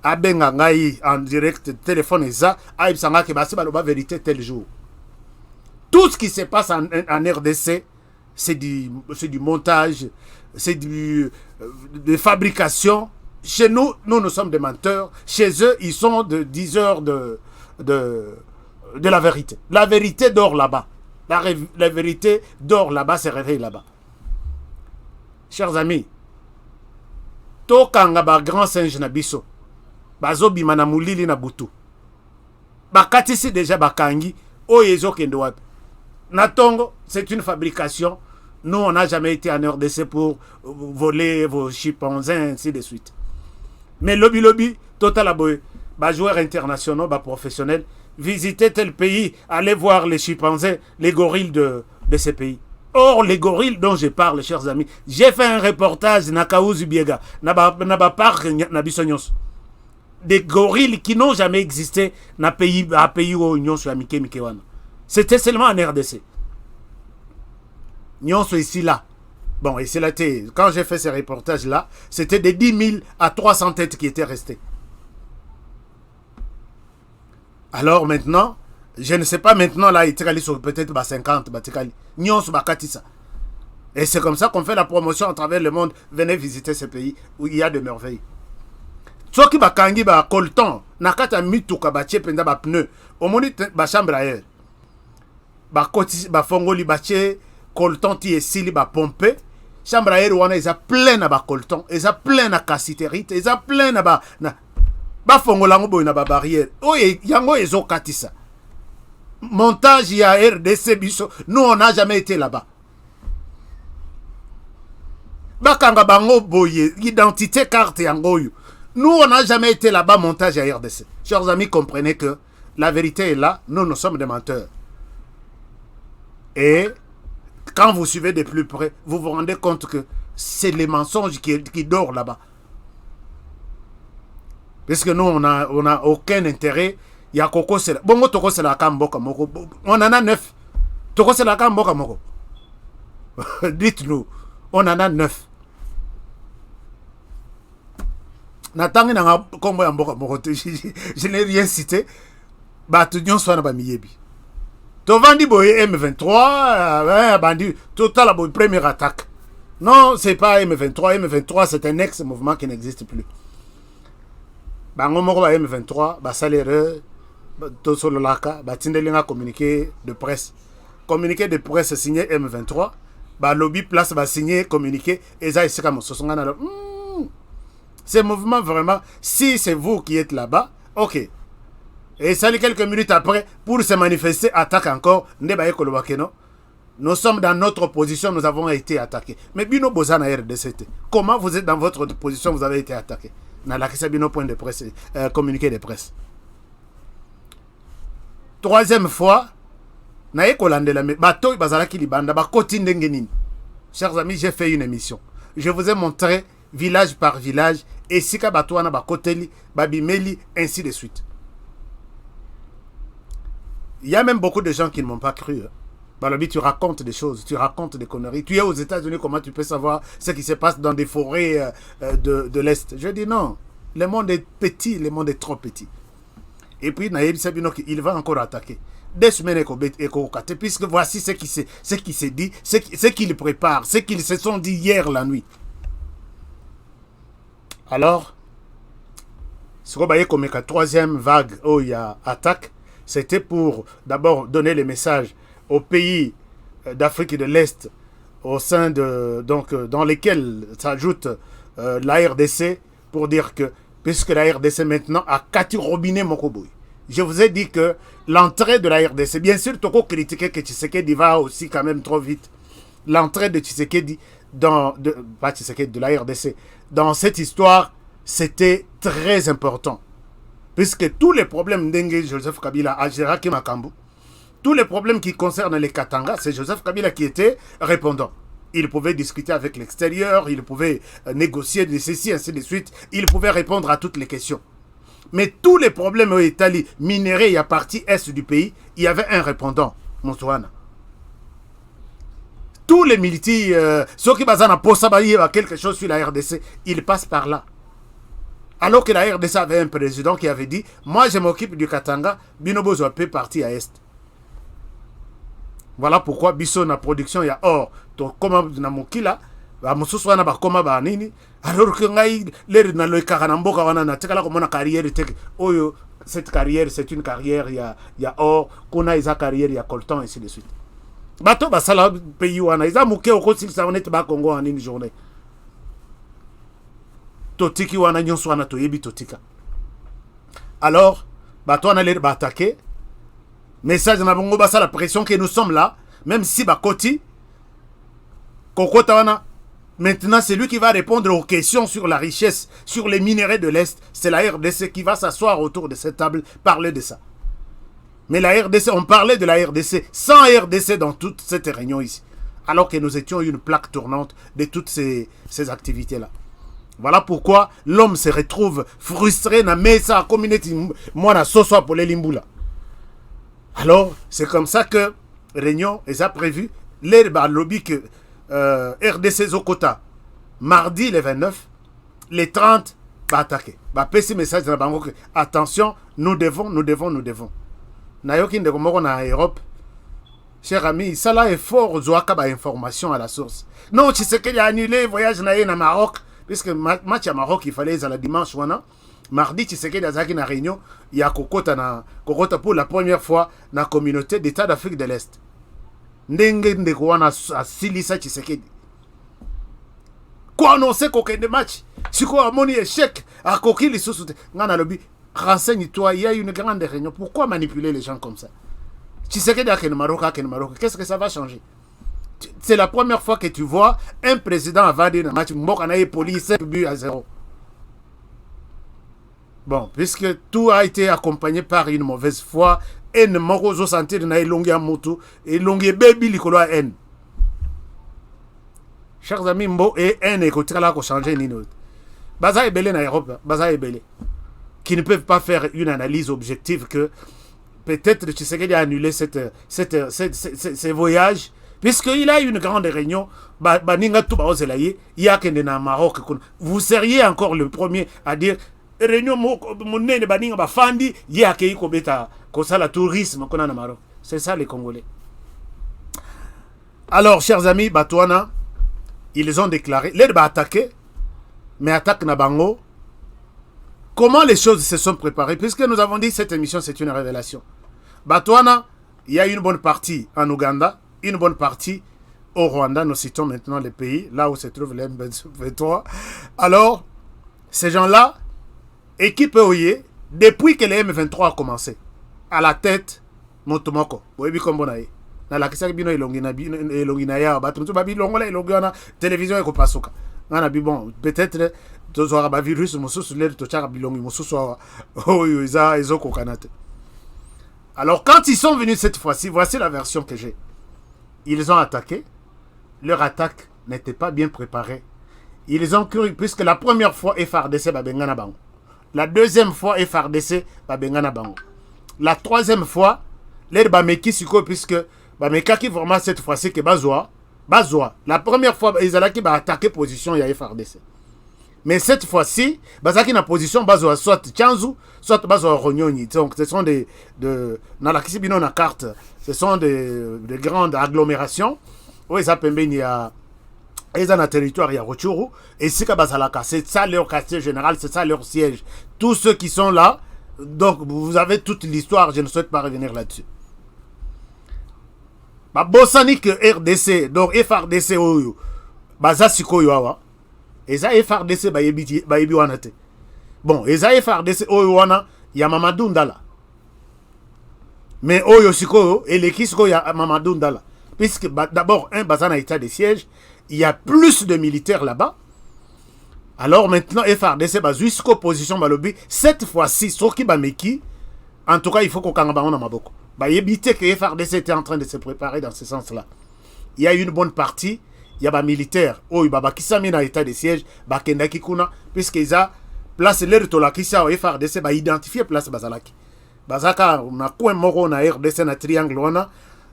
Abenga ngai en direct, téléphone eza, aibsanga ke basi baloba vérité tel jour. Tout ce qui se passe en RDC, c'est du montage, c'est de fabrication. Chez nous, nous sommes des menteurs. Chez eux, ils sont de 10 heures de la vérité. La vérité dort là-bas. La vérité dort là-bas, se réveille là-bas. Chers amis, tokanga ba grand singe na biso, bazo bimana mulili na butu. Bakatisi déjà bakangi, oyezo kendo wapi. Na Tongo, c'est une fabrication. Nous, on n'a jamais été en RDC pour voler vos chimpanzés, ainsi de suite. Mais lobby, total aboye, ba joueurs internationaux, ba professionnels, visiter tel pays, aller voir les chimpanzés, les gorilles de ces pays. Or, les gorilles dont je parle, chers amis, j'ai fait un reportage na Kaouzi Biega, na ba parc na Bissonyos. Des gorilles qui n'ont jamais existé na pays où Union sur Mike Mikewana. C'était seulement en RDC. Union sur ici là. Bon, et c'est là, quand j'ai fait ces reportages-là, c'était de 10 000 à 300 têtes qui étaient restées. Alors maintenant, je ne sais pas maintenant, là, il est sur peut-être 50, et c'est comme ça qu'on fait la promotion à travers le monde. Venez visiter ces pays où il y a de merveilles. Ce qui bakangi ba colton, nakata mituka ba penda ba pneu, au moni ba chambre ailleurs. Ba koti ba fongoli ba che colton ti esili ba pompe. Chambre ailleurs wana ils a plein na ba colton, ils a plein na cassiterite, ils a plein na ba fongola ngo boy na ba barrière. Oye yango ezo katisa. Montage ya RDC biso, nous on n'a jamais été là-bas. Bakanga bango boye, identité carte yango yu. Nous, on n'a jamais été là-bas, montage à RDC. Chers amis, comprenez que la vérité est là. Nous sommes des menteurs. Et quand vous suivez de plus près, vous vous rendez compte que c'est les mensonges qui dorment là-bas. Parce que nous, on n'a aucun intérêt. Il y a Koko, c'est là. Bongo Toko, c'est la Kamboka Moko. On en a 9. Toko, c'est la Kamboka Moko. Dites-nous, on en a 9. Natangi na kombo ya mboka moko je n'ai rien cité. Batu nyonso na ba miyebi. Tovandi boye M23 bandi total la première attaque. Non, c'est pas M23, M23 c'est un ex-mouvement qui n'existe plus. Bango moko ba M23 ba salere to solo laka ba tindelinga communiqué de presse. Communiqué de presse signé M23, ba lobby place ba signé communiqué eza isika mososonga na ce mouvement vraiment, si c'est vous qui êtes là-bas, ok. Et ça quelques minutes après, pour se manifester, attaque encore, nous sommes dans notre position, nous avons été attaqués. Mais Bino Bozana RDCT, comment vous êtes dans votre position, vous avez été attaqué? Dans la Bino point de presse, communiqué de presse. Troisième fois, chers amis, j'ai fait une émission. Je vous ai montré village par village, et Sika Batouana Bakoteli, Babimeli, ainsi de suite. Il y a même beaucoup de gens qui ne m'ont pas cru. Balobi, tu racontes des choses, tu racontes des conneries. Tu es aux États-Unis, comment tu peux savoir ce qui se passe dans des forêts de l'Est? Je dis non. Le monde est petit, le monde est trop petit. Et puis, Naïb Sabino, il va encore attaquer. Des semaines, puisque voici ce qui s'est dit, ce qu'ils préparent, ce qu'ils se sont dit hier la nuit. Alors, ce qu'on va comme la troisième vague où il y a attaque, c'était pour d'abord donner le message aux pays d'Afrique de l'Est, au sein de dans lesquels s'ajoute la RDC, pour dire que puisque la RDC maintenant a Kati Robinet Mokoboui. Je vous ai dit que l'entrée de la RDC, bien sûr, Toko critiquait que Tshisekedi va aussi quand même trop vite. L'entrée de Tshisekedi pas Tshisekedi, de la RDC, dans cette histoire, c'était très important. Puisque tous les problèmes d'Engue Joseph Kabila à Géraki Makambu, tous les problèmes qui concernent les Katanga, c'est Joseph Kabila qui était répondant. Il pouvait discuter avec l'extérieur, il pouvait négocier de ceci, ainsi de suite. Il pouvait répondre à toutes les questions. Mais tous les problèmes au Italie, minérés et à partie est du pays, il y avait un répondant, Moutouana. Tous les militaires, ceux qui ont quelque chose sur la RDC, ils passent par là. Alors que la RDC avait un président qui avait dit, moi je m'occupe du Katanga, Binobo Zoapé parti à Est. Voilà pourquoi Bisso na production ya or, to koma na mokila, ba mususu wana ba koma ba nini, alors que ngai le na le karanamboka wana na tekala ko mona carrière tek oyo, cette carrière c'est une carrière ya or, kuna isa carrière ya coltan ainsi de suite. Bato ba sala pays wana isa muke okosi sa honnête ba Congo en une journée. Totiki wana nyonso wana toyebi totika. Alors, bato wana le ba attaquer. Message na bongo basa la pression que nous sommes là, même si Bakoti Kokota wana, maintenant c'est lui qui va répondre aux questions sur la richesse, sur les minéraux de l'Est. C'est la RDC qui va s'asseoir autour de cette table, parler de ça. Mais la RDC, on parlait de la RDC, sans RDC dans toute cette réunion ici. Alors que nous étions une plaque tournante de toutes ces activités-là. Voilà pourquoi l'homme se retrouve frustré dans sa communauté. Moi, na soso pour les Limbula. Alors, c'est comme ça que réunion est prévu. Les lobby que RDC Zokota, mardi le 29, les 30 va attaquer. Va passer message dans la banque. Attention, nous devons. Nayoki Ndegomoro na Europe. Cher ami, ça là est fort. Zouaka ba information à la source. Non, tu sais qu'il a annulé le voyage na Maroc. Puisque match à Maroc, il fallait aller dimanche. Mardi, tu sais qu'il y a une réunion. Il y a Kokota pour la première fois dans la communauté d'État d'Afrique de l'Est. Ndenge Ndegouana à Silisa Tshisekedi. Quoi annoncer qu'aucun de match? Si quoi a mon échec à Koki les sous Ngana lobby. Renseigne-toi, il y a une grande réunion. Pourquoi manipuler les gens comme ça? Tshisekedi a Maroc, qu'est-ce que ça va changer? C'est la première fois que tu vois un président avoir dit dans le match Mbokanaye police but à 0. Bon, puisque tout a été accompagné par une mauvaise foi, haine morozo sentir na elongi à moto, elongi baby likolo à haine. Chers amis, mbo et haine et côté là qu'on changer nino. Baza ebele na Europe, baza ebele. Qui ne peuvent pas faire une analyse objective que peut-être Tshisekedi a annulé ces voyages Puisqu'il a eu une grande réunion, Maroc, vous seriez encore le premier à dire réunion fandi la tourisme qu'on a au Maroc. C'est ça les Congolais. Alors, chers amis, Batouana, ils ont déclaré, l'aide va attaquer, mais attaque Nabango. Comment les choses se sont préparées? Puisque nous avons dit que cette émission, c'est une révélation. Batouana, il y a une bonne partie en Ouganda, une bonne partie au Rwanda. Nous citons maintenant les pays, là où se trouve les M23. Alors, ces gens-là, équipe Oye, depuis que les M23 a commencé, à la tête, Motomoko, Boebi Kombonaye, na la kisa bino elongina ya batumtu babi longola elongana télévision eko pasuka. Ngana bi bon, peut-être tozora ba virus mususu le tochaka bilongi mususu oyo ezoko kanate. Alors quand ils sont venus cette fois-ci, voici la version que j'ai. Ils ont attaqué. Leur attaque n'était pas bien préparée. Ils ont cru, puisque la première fois FARDC babengana bango. La deuxième fois FARDC babengana bango. La troisième fois l'air bameki siko, puisque bameka qui vraiment cette fois-ci que bazoa. La première fois ils allaient qui ba attaquer position ya FARDC. Mais cette fois-ci, bazaki na position bazoa soit Tchanzu, soit bazoa Ronyoni. Donc ce sont des na la kisibino na carte, ce sont des grandes agglomérations. Oui, ça peut il y a un territoire, il y a Rutshuru, et c'est ça leur quartier général, c'est ça leur siège. Tous ceux qui sont là, donc vous avez toute l'histoire, je ne souhaite pas revenir là-dessus. Bosanik RDC, donc FARDC, Bazasiko Yoawa, et ça FARDC, Bayebi Wanate. Bon, et ça FARDC, Oyoana, il y a Mamadou Ndala. Mais Oyo Siko, et les Kisko, il y a Mamadou Ndala. Puisque d'abord, un bazar à état de siège, il y a plus de militaires là-bas. Alors maintenant, FARDC va jusqu'aux positions Balobi. Cette fois-ci, Soki Bameki, en tout cas, il faut qu'on kanga na maboko. Bah, éviter que FARDC était en train de se préparer dans ce sens-là. Il y a une bonne partie, il y a des militaires, qui sont en état de siège, Kendaki Kuna, puisqu'ils ont place l'air de la Kissa au FARDC, identifier place Bazalaki. Bazaka, on a quoi moro na RDC na triangle,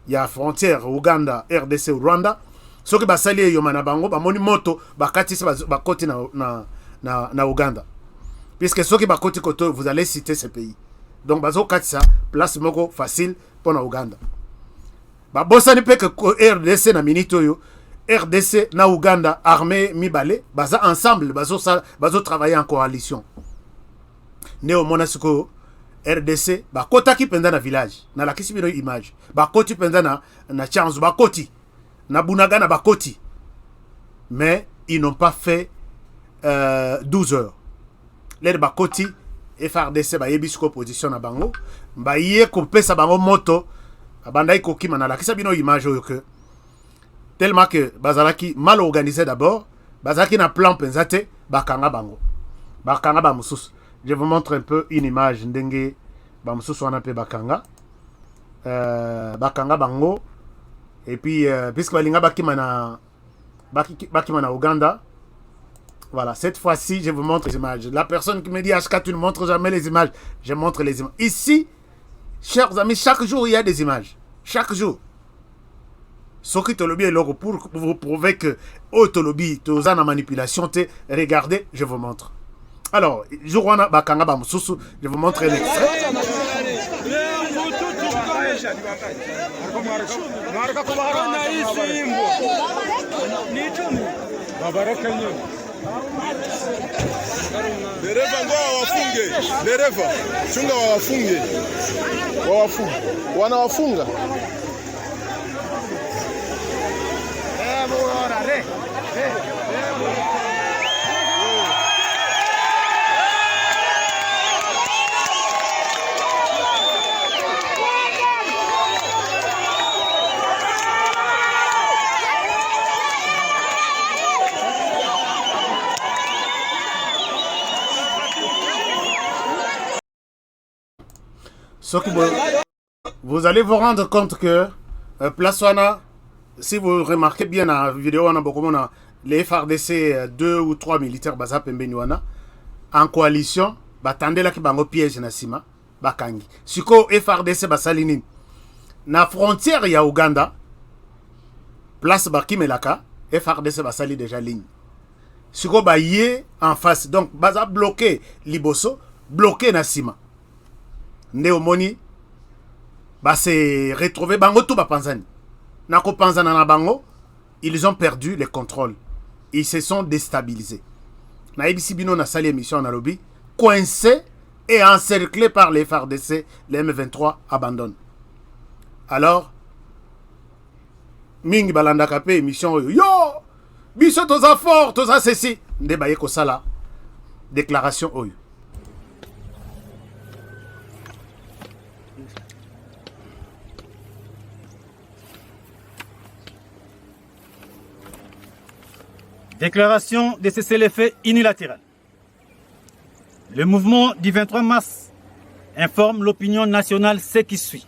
il y a frontière Ouganda, RDC, Rwanda. Ce qui va salir Yomana Bango, Bamoni Moto, Bakati, Bakoti na Ouganda. Puisque ce qui va côté Koto, vous allez citer ces pays. Donc, Bazo Katsa, place Moko facile pour na Ouganda. Bossa ne peut que RDC na Minitoyo, RDC na Ouganda, armée Mibale, Baza ensemble, Bazo travailler en coalition. Néo Monasuko. RDC, bakota penda na village, na la kisibino image, bakoti penda na Chanzu, bakoti, na Bunaga na bakoti. Mais ils n'ont pas fait 12 heures. Les bakoti, FARDC, yebisko position na bango, yé kopé sa bango moto, bandai kokima na la kisibino image que tellement que bazalaki mal organisé d'abord, bazalaki na plan penzate, bakanga bango. Bakanga ba mususu. Je vous montre un peu une image ndenge bamususu wana pe bakanga bango, et puis puisque balinga bakima na Ouganda. Voilà, cette fois-ci je vous montre les images. La personne qui me dit HK tu ne montres jamais les images, je montre les images. Ici, chers amis, chaque jour il y a des images, chaque jour. Ce qui te lobby est là pour vous prouver que Tolobi, tu as la manipulation, regardez, je vous montre. Alors, je vous montre l'extrait. Dereva ngoa wafunge. Dereva chunga wafunge. Wanawafunga. Vous allez vous rendre compte que Plaswana, si vous remarquez bien dans la vidéo, on a beaucoup les FARDC 2 ou 3 militaires baza pembeni en coalition, batande la ki bango piège na sima, bakangi. Siko FARDC basalini na frontière ya Ouganda, place Baki Melaka, FRDC va salir déjà ligne. Si vous avez en face, donc, baza bloqué Liboso, bloqué Nassima. Néomoni, bah c'est retrouvé Bango tout ba Panzani. Nako Panzana na Bango, ils ont perdu le contrôle. Ils se sont déstabilisés. Na IBC Bino na sali émission en lobby, coincé et encerclé par les FARDC, les M23 abandonnent. Alors, Mingi Balanda Kapé, émission yo, biso toza fort, toza ceci. Ndebaye Kosala, déclaration oyo. Déclaration de cessez-le-feu unilatéral. Le mouvement du 23 mars informe l'opinion nationale ce qui suit.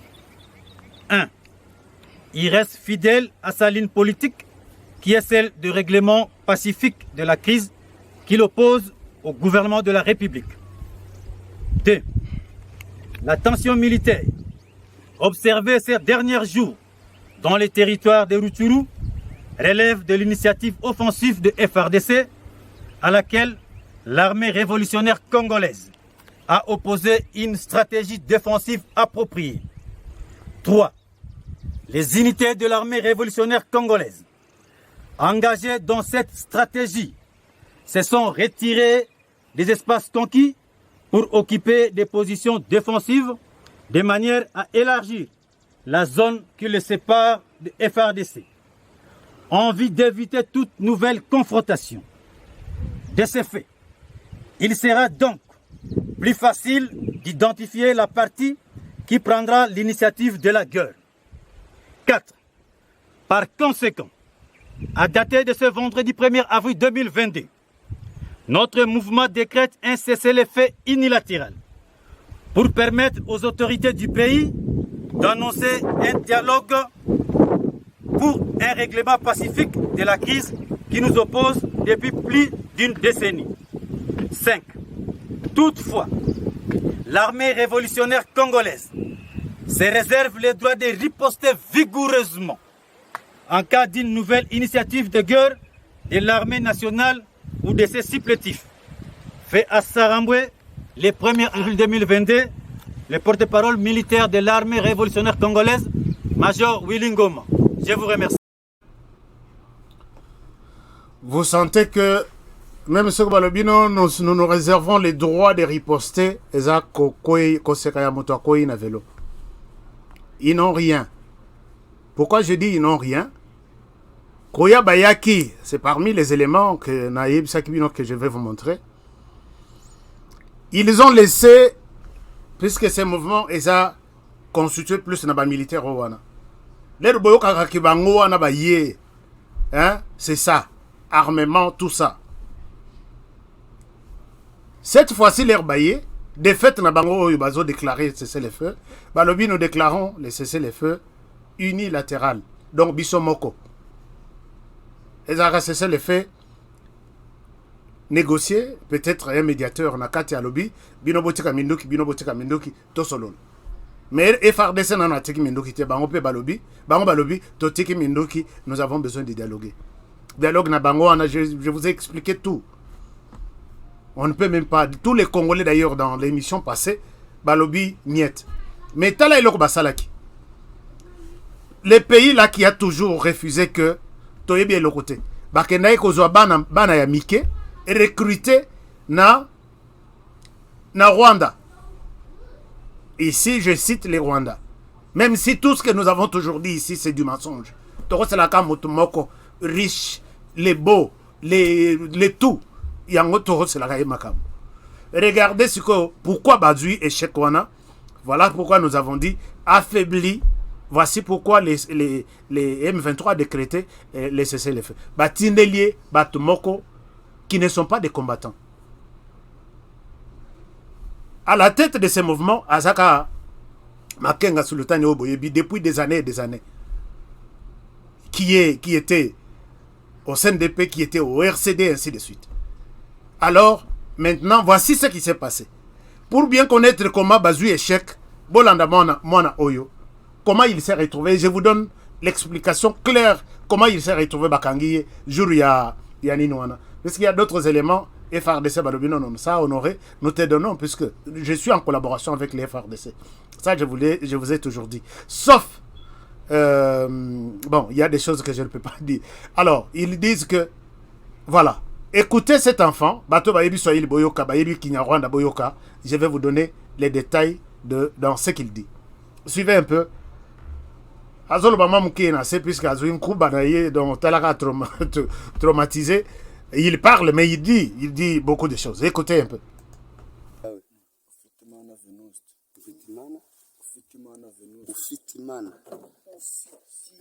1. Il reste fidèle à sa ligne politique qui est celle de règlement pacifique de la crise qu'il oppose au gouvernement de la République. 2. La tension militaire observée ces derniers jours dans les territoires de Rutshuru relève de l'initiative offensive de FRDC à laquelle l'armée révolutionnaire congolaise a opposé une stratégie défensive appropriée. 3. Les unités de l'armée révolutionnaire congolaise engagées dans cette stratégie se sont retirées des espaces conquis pour occuper des positions défensives de manière à élargir la zone qui les sépare de FRDC. Envie d'éviter toute nouvelle confrontation. De ce fait, il sera donc plus facile d'identifier la partie qui prendra l'initiative de la guerre. 4. Par conséquent, à dater de ce vendredi 1er avril 2022, notre mouvement décrète un cessez-le-feu unilatéral pour permettre aux autorités du pays d'annoncer un dialogue pour un règlement pacifique de la crise qui nous oppose depuis plus d'une décennie. 5. Toutefois, l'armée révolutionnaire congolaise se réserve le droit de riposter vigoureusement en cas d'une nouvelle initiative de guerre de l'armée nationale ou de ses supplétifs. Fait à Saramboué, le 1er avril 2022, le porte-parole militaire de l'armée révolutionnaire congolaise, Major Willy Ngoma. Je vous remercie. Vous sentez que même ce que nous réservons les droits de riposter, ils n'ont rien. Pourquoi je dis ils n'ont rien? Koya Bayaki, c'est parmi les éléments que Naïb Sakibino que je vais vous montrer. Ils ont laissé, puisque ces mouvements ont constitué plus de militaires au Wana. C'est ça, armement, tout ça. Cette fois-ci, les Baye, de fait, nous avons déclaré le cessez-le-feu. Nous déclarons le cessez-le-feu unilatéral. Donc, Bissomoko. Ils ont cessez-le-feu négocié, peut-être un médiateur, Nakati Alobi, Binobotika Minduki, Tosolon. Mais FRDC n'a pas tiki Minduki, Bangope Balobi, Balobi, Totiki Minduki, nous avons besoin de dialoguer. Dialogue na Bango, je vous ai expliqué tout. On ne peut même pas. Tous les Congolais d'ailleurs dans l'émission passée, Balobi niet. Mais Tala Elok Basalaki. Le pays là qui a toujours refusé que Toyebi est le côté. Bakenaï Kozwa Bana ya Mike recruté na Rwanda. Ici, je cite les Rwandais. Même si tout ce que nous avons toujours dit ici, c'est du mensonge. Toro c'est la Kamotomoko, riche, les beaux, les tout. Regardez pourquoi Bazoui et Chekwana. Voilà pourquoi nous avons dit affaibli. Voici pourquoi les M23 décrété les cessez-le-feu. Batindelier, Batumoko, qui ne sont pas des combattants. À la tête de ces mouvements, Azaka Makenga Sultani Oboyebi, depuis des années et des années, qui était au CNDP, qui était au RCD, ainsi de suite. Alors, maintenant, voici ce qui s'est passé. Pour bien connaître comment Bazoui échec, Bolanda Mona Oyo, comment il s'est retrouvé, je vous donne l'explication claire comment il s'est retrouvé Bakangi jour il y a Ninouana. Parce qu'il y a d'autres éléments. FRDC, non, ça honoré, nous te donnons puisque je suis en collaboration avec les FRDC. Ça, je vous ai toujours dit. Sauf, bon, il y a des choses que je ne peux pas dire. Alors, ils disent que, voilà, écoutez cet enfant, Bato Bayebi Soyili Boyoka, Bayebi Kinyarwanda Boyoka, je vais vous donner les détails dans ce qu'il dit. Suivez un peu. Azolo Bama Moukina, c'est puisque Azoum Koubanaye, dont Talaka traumatisé. Il parle, mais il dit beaucoup de choses. Écoutez un peu.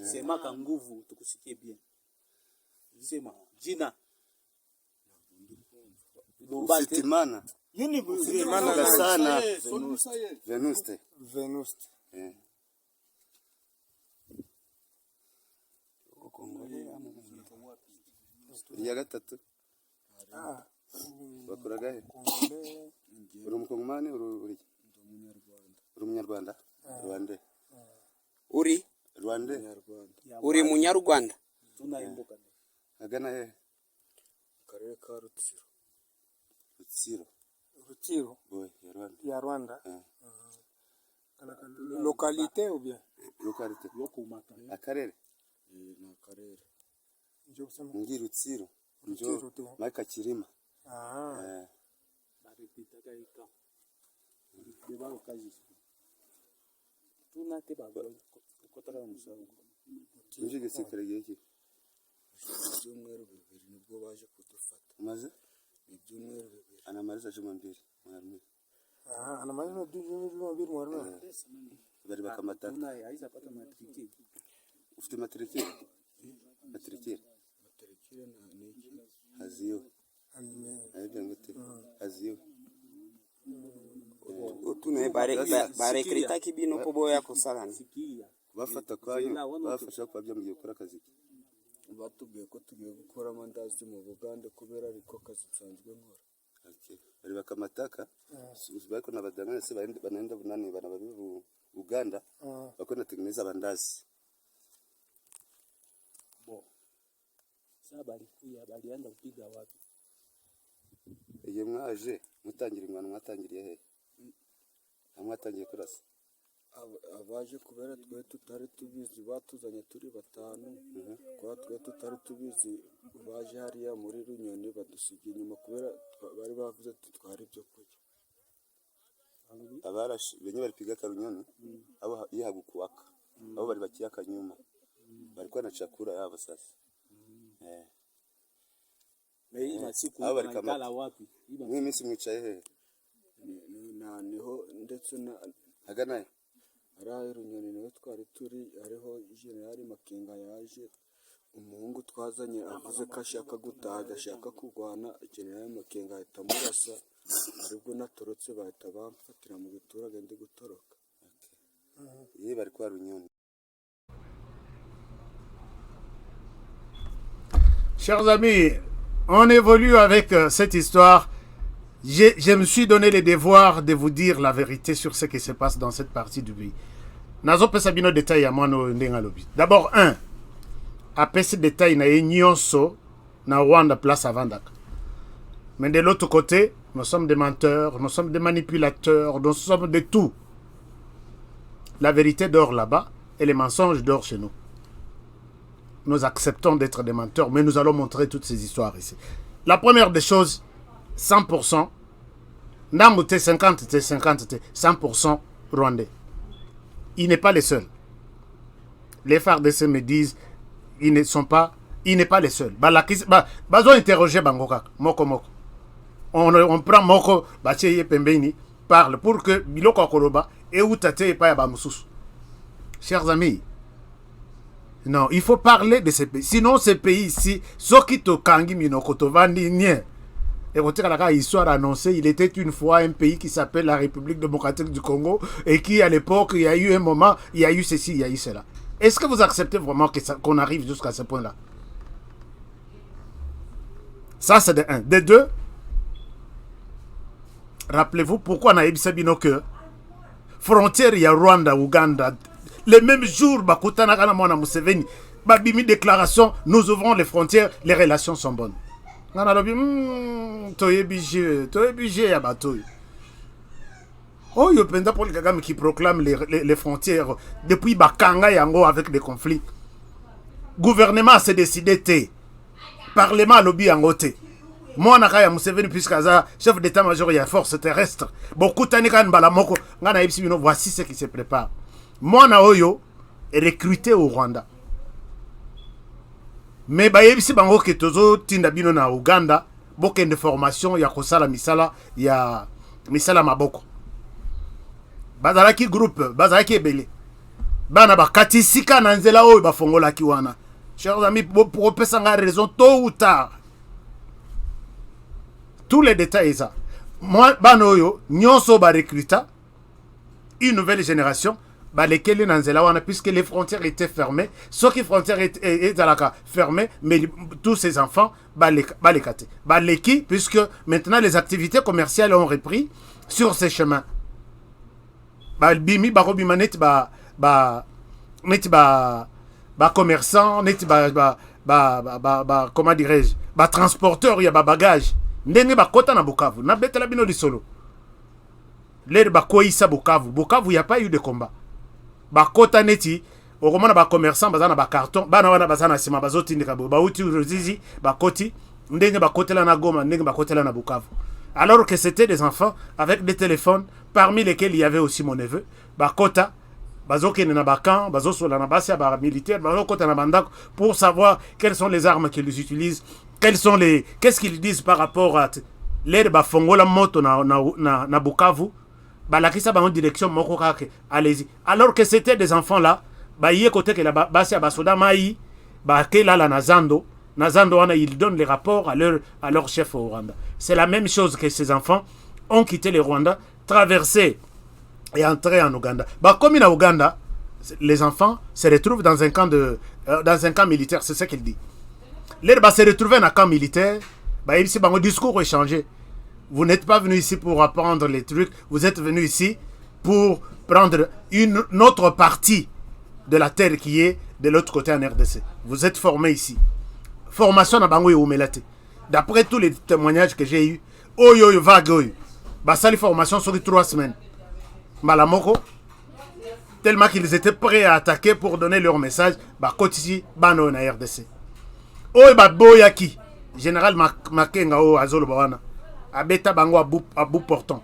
Sema kwa nguvu tukusikie bien. Sema jina. Ufitimana. Nini Ufitimana sana. Venuste. Ya gatatu. Bakuraga he? Uri umukongomani uri umunyarwanda? Rwanda. Uri munyarwanda. Agana he? Karere ka Rutsiro. Boy, Ya Rwanda. Localité ou bien? Localité. Akarere. Na karere. Mungi Rutsiro. Njo Mike Kirima. Baripita kaika. Beba okazi. Tuna te baba kotara musango. Nje gisikare giki. Ibyumweru bibiri nibwo baje kudufata. Maze? Ibyumweru bibiri. Anamaliza cumi mbili. Anamaliza mbili mwarna. Bari bakamata. Tuna aiza pata matriki. Ufite matriki? Matriki na neki. Haziyo. Aibya ngote. Haziyo. Utune bare krita kibino kobo yako salana. Bafata kwayo bafasha kwa byo mugiye gukora akazi. Batubwiye ko tugiye gukora amandazi mu Buganda kubera ariko kazi nsanzwe nkora. Okay. Bari bakamataka. Bako nabadangana se banaenda bunani bana babivu Uganda. Bako natengeneza bandazi. Balianza kupiga wapi? Iye mwaje mutangira ingwano mwatangiriye he? Amwatangiye kurasa. Abaje kubera twe tutari tubizi batuzanye turi batanu. Kwa twe tutari tubizi baje hariya muri Runyoni badusigiye inyuma kubera bari bavuze tutwari byo kurya. Abarashi benye bari piga Karunyoni abo yihagukuwaka. Abo bari bakiyaka nyuma. Bari kwa na chakura yabo sasa. Abo bari kamala wapi? Mimi mwicaye he? Niho ndetse na aganaye. Arahe Runyoni niho twari turi ariho General Makenga yaje. Umuhungu twazanye avuze ko ashaka gutaha agashaka kurwana. General Makenga ahita murasa. Aribwo natorotse bahita bamfatira mu giturage ndi gutoroka. Ye bari kwa Runyoni. Chers amis, on évolue avec cette histoire. Je me suis donné le devoir de vous dire la vérité sur ce qui se passe dans cette partie du pays. Nazo pesa bino détail à moi no ndenga lobi. D'abord après ce détail na nyonso na Rwanda place à Vandaka. Mais de l'autre côté, nous sommes des menteurs, nous sommes des manipulateurs, nous sommes de tout. La vérité dort là-bas et les mensonges dorment chez nous. Nous acceptons d'être des menteurs, mais nous allons montrer toutes ces histoires ici. La première des choses, 100%, Namouté 50, 100% rwandais. Il n'est pas les seuls. Les FARDC me disent, il n'est pas les seuls. Bazo interroger Bangoka, Moko. On prend Moko, Bacheye Pembeni, parle pour que Biloko Akoloba et Outate et Payabamusus. Chers amis, non, il faut parler de ces pays. Sinon, ces pays ici, Sokito Kangi Minokoto Vandi Nye. Et vous savez, la histoire annoncée, il était une fois un pays qui s'appelle la République démocratique du Congo et qui, à l'époque, il y a eu un moment, il y a eu ceci, il y a eu cela. Est-ce que vous acceptez vraiment qu'on arrive jusqu'à ce point-là? Ça, c'est de un. De deux, rappelez-vous pourquoi on a eu Sabino que frontière, il y a Rwanda, Ouganda, Le même jour, bakutana kana mwana Museveni, babimi déclaration, nous ouvrons les frontières, les relations sont bonnes. Ngana lobi, toye budget ya batoy. Oh, yo penda Paul Kagame qui proclame les frontières depuis Bakanga yango avec des conflits. Gouvernement s'est décidé té. Parlement lobby yango té. Moi nakaya Museveni puisque chef d'état-major ya force terrestre. Beaucoup tani kan balamoko ngana yebisi bino voici ce qui se prépare. Moi na oyo est recruté au Rwanda. Mais bayebisi bango ke tozo tinda bino na Uganda bokende formation ya kosala misala ya misala maboko. Bazalaki groupe, bazalaki ebele. Bana bakati sika na nzela oyo bafongola ki wana. Chers amis, pour pesa nga raison tôt ou tard. Tous les détails ça. Moi bana oyo nyonso ba recruta une nouvelle génération ba lesquels na nzela wana puisque les frontières étaient fermées, ceux qui frontières étaient fermées, mais tous ces enfants ba les kate. Ba leki puisque maintenant les activités commerciales ont repris sur ces chemins. Bimi barobima net commerçant net comment dirais-je transporteur ya bagage ndenge bakota na Bukavu na betela bino lisolo l'air bakoisa Bukavu y a pas eu de combat bakota neti okomona ba commerçant bazana ba carton bana wana bazana sima bazoti ndika bauti uzizi bakoti ndenge bakotela na Goma ndenge bakotela na Bukavu. Alors que c'était des enfants avec des téléphones, parmi lesquels il y avait aussi mon neveu. Bakota, bazoke na bakan, bazosola na basia ba militaire, bazokota na bandak pour savoir quelles sont les armes qu'ils utilisent, qu'est-ce qu'ils disent par rapport à l'air bafongola moto na Bukavu. Balakisa ba en direction moko kake, allez-y. Alors que c'était des enfants là, ba yé côté que la basia basoda mai, ba kela la nazando. Nazando wana, ils donnent les rapports à leur chef au Rwanda. C'est la même chose que ces enfants ont quitté le Rwanda, traversé et entré en Ouganda. Bah, comme en Ouganda, les enfants se retrouvent dans un camp militaire, c'est ce qu'il dit. Les se retrouver dans un camp militaire, bah, ici, bah, mon discours est changé. Vous n'êtes pas venu ici pour apprendre les trucs, vous êtes venu ici pour prendre une autre partie de la terre qui est de l'autre côté en RDC. Vous êtes formés ici. Formation na bango yomelate. D'après tous les témoignages que j'ai eu, oyo vague oyo. Basali formation sur 3 semaines. Malamoko tellement qu'ils étaient prêts à attaquer pour donner leur message, ba kotisi bano na RDC. Oyo ba boyaki. Général Makenga o azolo bawana. Abeta bango à bout portant.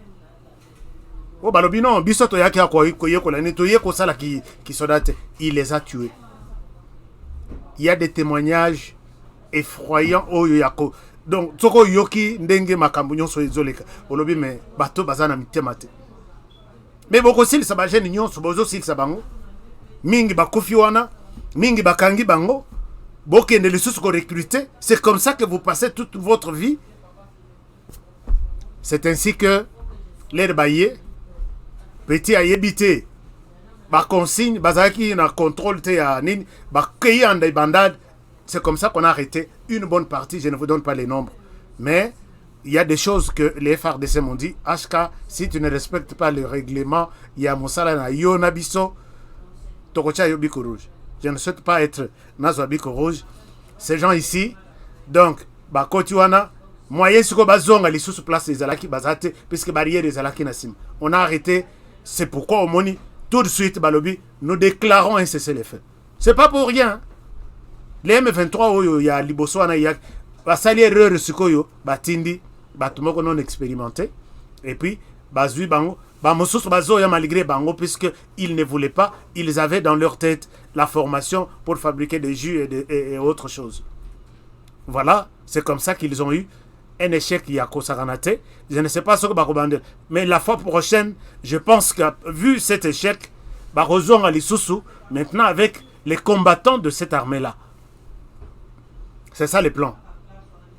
O balobi non, biso to yaki ko la netoye ko sala ki sodate, il les a tués. Il y a des témoignages effrayant oyo yako donc toko yoki ndenge makambo nyonso ezoleka olobi mais bato bazana mitema te mais boko sil sa ba jeune nyonso bozo sil sa bango mingi bakufi wana mingi bakangi bango bokende lisusu ko recruter. C'est comme ça que vous passez toute votre vie. C'est ainsi que l'air baillé petit a yebité ba consigne bazaki na contrôle te ya nini ba kei anda bandade. C'est comme ça qu'on a arrêté une bonne partie. Je ne vous donne pas les nombres. Mais il y a des choses que les FARDC m'ont dit. HK, si tu ne respectes pas le règlement, il y a Moussala na Yonabiso, Tokocha Yobiko Rouge. Je ne souhaite pas être Nazwabiko Rouge. Ces gens ici, donc, Bakotiwana, moyen suko bazonga li sous place les alaki bazate, puisque barrière les alaki nasim. On a arrêté. C'est pourquoi au Moni, tout de suite, Balobi, nous déclarons un cessez-le-feu. C'est pas pour rien. Les M23 oyo ya liboso wana ya basali erreur sikoyo batindi batumoko non expérimenté et puis bazui bango ba mosusu bazo ya malgré bango puisque ils ne voulaient pas, ils avaient dans leur tête la formation pour fabriquer des jus et autre chose. Voilà, c'est comme ça qu'ils ont eu un échec yako saranate. Je ne sais pas ce que bakobande, mais la fois prochaine, je pense que vu cet échec, barozon ali susu maintenant avec les combattants de cette armée là. C'est ça le plan.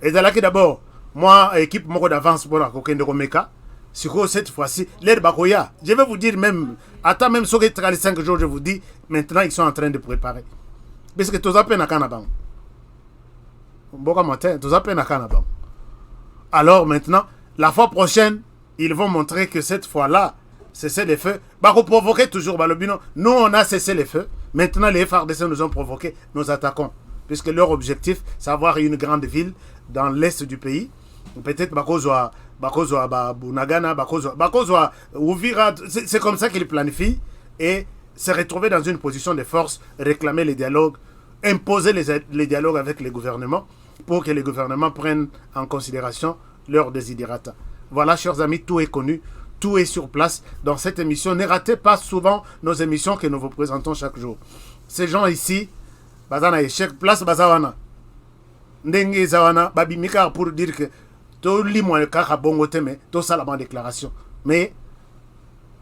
Et d'abord, moi, équipe moko d'avance pour la coquine de Romeka, cette fois-ci, l'air Bakoya, je vais vous dire même, attends même sur les 35 jours, je vous dis, maintenant ils sont en train de préparer. Parce que tout ça peine à Canabang. Boka matin, tout ça peine à Canabang. Alors maintenant, la fois prochaine, ils vont montrer que cette fois-là, cesser les feux. Bah, provoquer toujours Balobino. Nous, on a cessé les feux. Maintenant, les FARDC nous ont provoqué, nous attaquons. Puisque leur objectif, c'est avoir une grande ville dans l'est du pays. Peut-être Bakozwa, Bunagana, Bakozwa, Ouvira. C'est comme ça qu'ils planifient. Et se retrouver dans une position de force, réclamer les dialogues, imposer les dialogues avec les gouvernements pour que les gouvernements prennent en considération leurs desiderata. Voilà, chers amis, tout est connu, tout est sur place dans cette émission. Ne ratez pas souvent nos émissions que nous vous présentons chaque jour. Ces gens ici, bazana échec, place bazawana. Ndenge zawana, babimika pour dire que tout limoué kaka bongo teme, tout ça la déclaration. Mais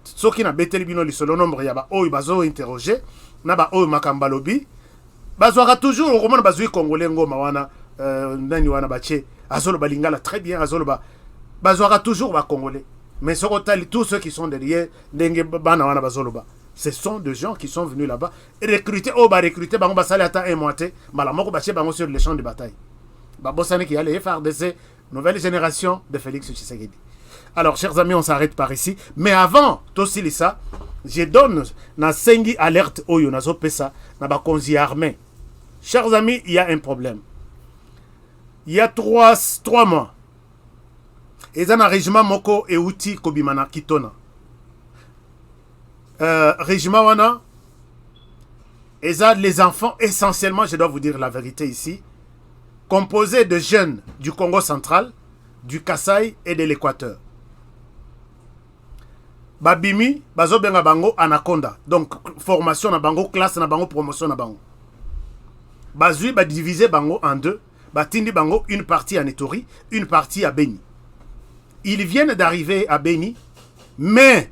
ceux qui n'ont pas été le solo nombre, il y a des gens interrogés, il y a des makambalobi, bazouara toujours, au roman bazoui congolais ngoma wana, nani wana bache, azolo balingala très bien, azolo bazouara toujours ba congolais. Mais tous ceux qui sont derrière, ndenge bana wana bazolo ba. Ce sont des gens qui sont venus là-bas et recruter, recruter, bango basali ata un moité, malamoko bache bango sur les champs de bataille. Babosane qui a les FARDC, nouvelle génération de Félix Tshisekedi. Alors, chers amis, on s'arrête par ici. Mais avant, Tosilisa, je donne na sengi alerte oyo nazo pesa na bakonzi armé. Chers amis, il y a un problème. Il y a 3 mois. Et dans un régiment moko et outil kobimana kitona. Régiment wana. Et ça, les enfants, essentiellement, je dois vous dire la vérité ici, composés de jeunes du Congo central, du Kasaï et de l'Équateur. Babimi, bazo benga bango anaconda. Donc, formation na bango, classe na bango, promotion na bango. Bazui ba diviser bango en deux. Batindi bango, une partie à Netori, une partie à Beni. Ils viennent d'arriver à Beni, mais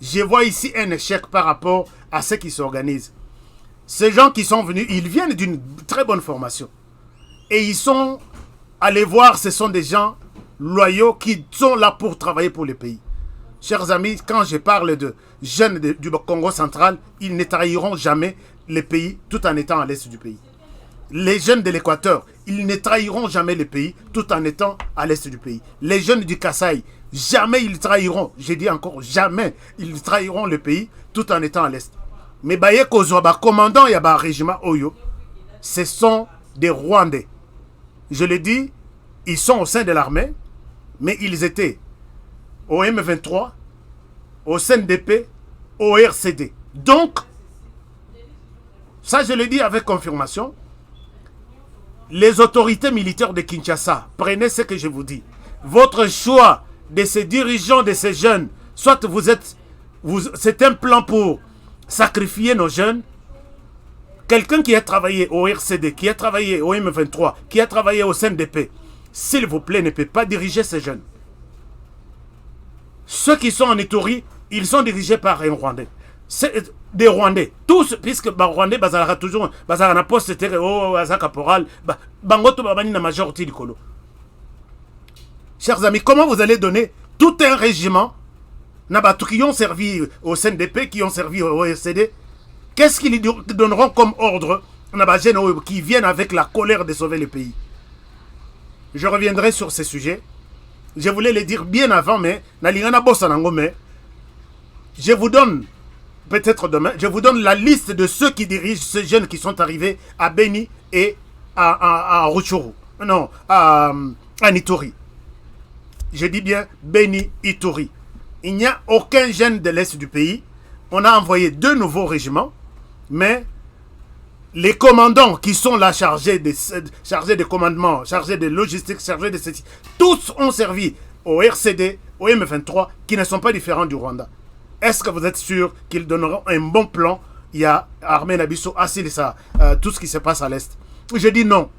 je vois ici un échec par rapport à ceux qui s'organisent. Ces gens qui sont venus, ils viennent d'une très bonne formation. Et ils sont allés voir, ce sont des gens loyaux qui sont là pour travailler pour le pays. Chers amis, quand je parle de jeunes du Congo central, ils ne trahiront jamais le pays tout en étant à l'est du pays. Les jeunes de l'Équateur, ils ne trahiront jamais le pays tout en étant à l'est du pays. Les jeunes du Kasaï, jamais ils trahiront, je dis encore jamais, ils trahiront le pays tout en étant à l'est. Mais Baye Kozwaba, commandant Yaba régiment Oyo, ce sont des Rwandais. Je le dis, ils sont au sein de l'armée, mais ils étaient au M23, au CNDP, au RCD. Donc, ça je le dis avec confirmation, les autorités militaires de Kinshasa, prenez ce que je vous dis. Votre choix de ces dirigeants, de ces jeunes, soit c'est un plan pour sacrifier nos jeunes. Quelqu'un qui a travaillé au RCD, qui a travaillé au M23, qui a travaillé au CNDP, s'il vous plaît, ne peut pas diriger ces jeunes. Ceux qui sont en Ituri, ils sont dirigés par un Rwandais. C'est des Rwandais. Tous, puisque les Rwandais, ils ont toujours un poste de caporal, na majorité du colo. Chers amis, comment vous allez donner tout un régiment qui ont servi au CNDP, qui ont servi au RCD? Qu'est-ce qu'ils donneront comme ordre qui viennent avec la colère de sauver le pays? Je reviendrai sur ces sujets. Je voulais les dire bien avant, mais je vous donne, peut-être demain, je vous donne la liste de ceux qui dirigent ces jeunes qui sont arrivés à Beni et à Rutshuru. Non, à Ituri. Je dis bien Beni, Ituri. Il n'y a aucun jeune de l'Est du pays. On a envoyé 2 nouveaux régiments, mais les commandants qui sont là chargés de commandement, chargés de logistique, chargés de ceci, tous ont servi au RCD, au M23, qui ne sont pas différents du Rwanda. Est-ce que vous êtes sûr qu'ils donneront un bon plan? Il y a Armée Nabiso, Asilisa, tout ce qui se passe à l'Est. Je dis non.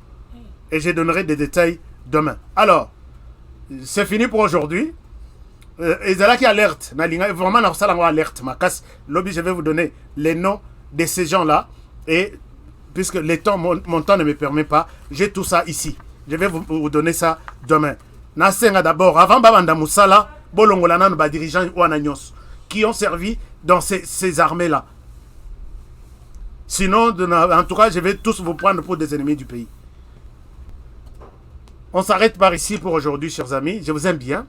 Et je donnerai des détails demain. Alors, c'est fini pour aujourd'hui. Et là qui alerte, vraiment alerte, je vais vous donner les noms de ces gens-là. Et puisque mon temps ne me permet pas, j'ai tout ça ici. Je vais vous donner ça demain. Nasenga d'abord, avant Babanda Moussala, Bolongolana, nos dirigeants Ouanagnos, qui ont servi dans ces armées-là. Sinon, en tout cas, je vais tous vous prendre pour des ennemis du pays. On s'arrête par ici pour aujourd'hui, chers amis. Je vous aime bien.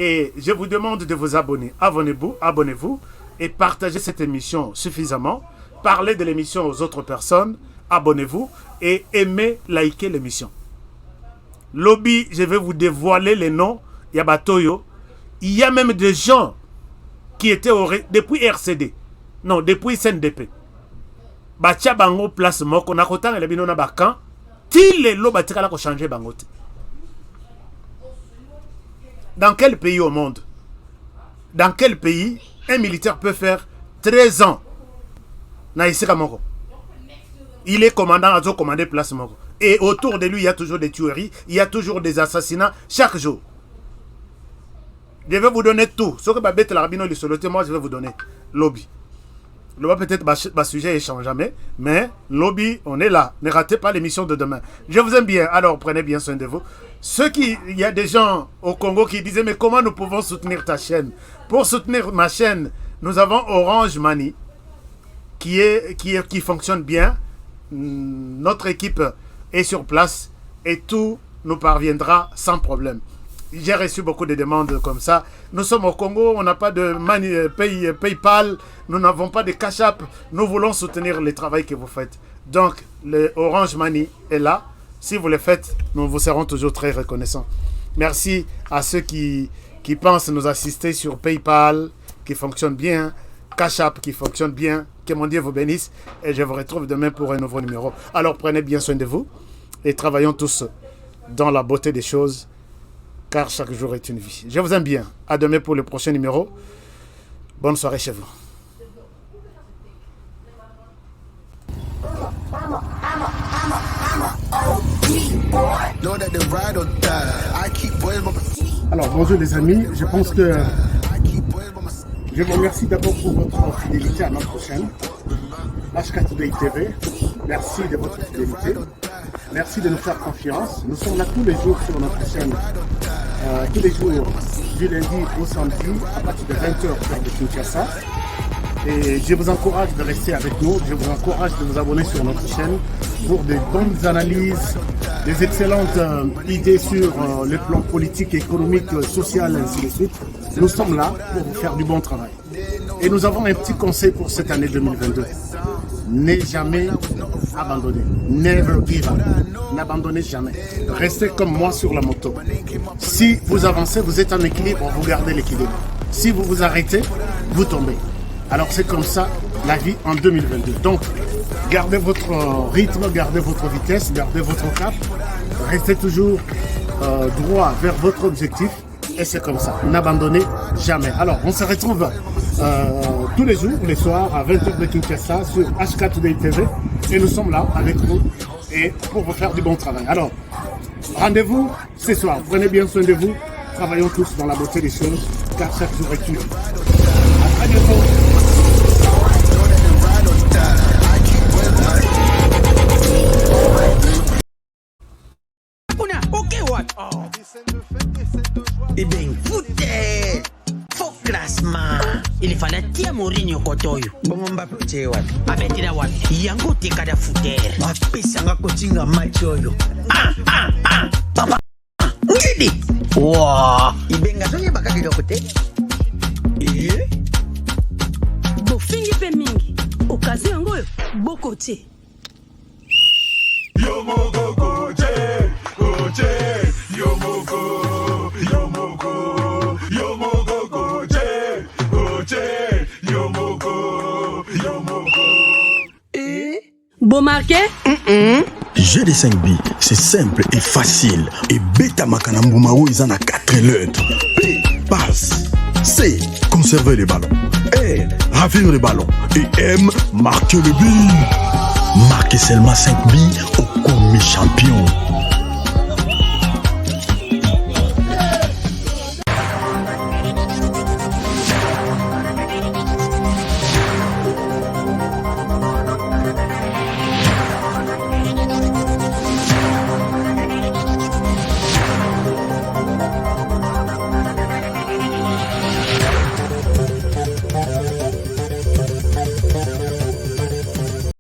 Et je vous demande de vous abonner. Abonnez-vous et partagez cette émission suffisamment. Parlez de l'émission aux autres personnes. Abonnez-vous et aimez, likez l'émission. Lobby, je vais vous dévoiler les noms. Yabatoyo. Il y a même des gens qui étaient depuis RCD. Non, depuis CNDP. Bacha bango place moko na kotanga le bino na bakan. Ti le lo batika la ko changer bangote. Dans quel pays au monde? Dans quel pays un militaire peut faire 13 ans? Naïsika moko. Il est commandant à commander place moko. Et autour de lui, il y a toujours des tueries, il y a toujours des assassinats chaque jour. Je vais vous donner tout. Ce que Babette Larbino lui soloté, moi je vais vous donner. Lobby. Lobby peut-être ma sujet ne change jamais, mais lobby, on est là. Ne ratez pas l'émission de demain. Je vous aime bien, alors prenez bien soin de vous. Il y a des gens au Congo qui disaient, mais comment nous pouvons soutenir ta chaîne? Pour soutenir ma chaîne, nous avons Orange Money qui fonctionne bien. Notre équipe est sur place et tout nous parviendra sans problème. J'ai reçu beaucoup de demandes comme ça. Nous sommes au Congo, on n'a pas de PayPal, nous n'avons pas de Cash App. Nous voulons soutenir le travail que vous faites. Donc, le Orange Money est là. Si vous le faites, nous vous serons toujours très reconnaissants. Merci à ceux qui pensent nous assister sur PayPal, qui fonctionne bien, Cash App qui fonctionne bien. Que mon Dieu vous bénisse et je vous retrouve demain pour un nouveau numéro. Alors prenez bien soin de vous et travaillons tous dans la beauté des choses car chaque jour est une vie. Je vous aime bien. À demain pour le prochain numéro. Bonne soirée chez vous. Alors bonjour les amis, je pense que je vous remercie d'abord pour votre fidélité à notre chaîne, HK Today TV. Merci de votre fidélité. Merci de nous faire confiance. Nous sommes là tous les jours sur notre chaîne. Tous les jours, du lundi au samedi, à partir de 20h sur de Kinshasa. Et je vous encourage de rester avec nous. Je vous encourage de vous abonner sur notre chaîne pour de bonnes analyses, des excellentes idées sur le plan politique, économique, social, ainsi de suite. Nous sommes là pour vous faire du bon travail. Et nous avons un petit conseil pour cette année 2022. Ne jamais abandonner. Never give up. N'abandonnez jamais. Restez comme moi sur la moto. Si vous avancez, vous êtes en équilibre, vous gardez l'équilibre. Si vous vous arrêtez, vous tombez. Alors c'est comme ça la vie en 2022. Donc, gardez votre rythme, gardez votre vitesse, gardez votre cap. Restez toujours droit vers votre objectif. Et c'est comme ça. N'abandonnez jamais. Alors, on se retrouve tous les jours, les soirs, à 20h de Kinshasa sur HK Today TV. Et nous sommes là avec vous et pour vous faire du bon travail. Alors, rendez-vous ce soir. Prenez bien soin de vous. Travaillons tous dans la beauté des choses, car chaque jour est une vie. À très bientôt. Eh bien, foutez! Faut classement. Il fallait tirer Mourinho Kotoyo. Bon, Mbappé, tu es what? Abetira what? Yango te kada fouter. Mbappé, sanga kotinga match oyo. Papa. Ngidi. Wow. Ibenga sonye baka kidogo te. Bofingi pe mingi. Okazi yango boko te. Yo mogo goje, goje, yo mogo, yo mogo, yo mogo goje, goje, yo mogo, yo mogo. Bon marqué? GD5B, c'est simple et facile. Et Beta Makanambumao, ils en a 4 lettres. P, passe. C, conserver les ballons. R, ravir les ballons. Et M, marquer le but. Marquez seulement 5 billes au commis champion.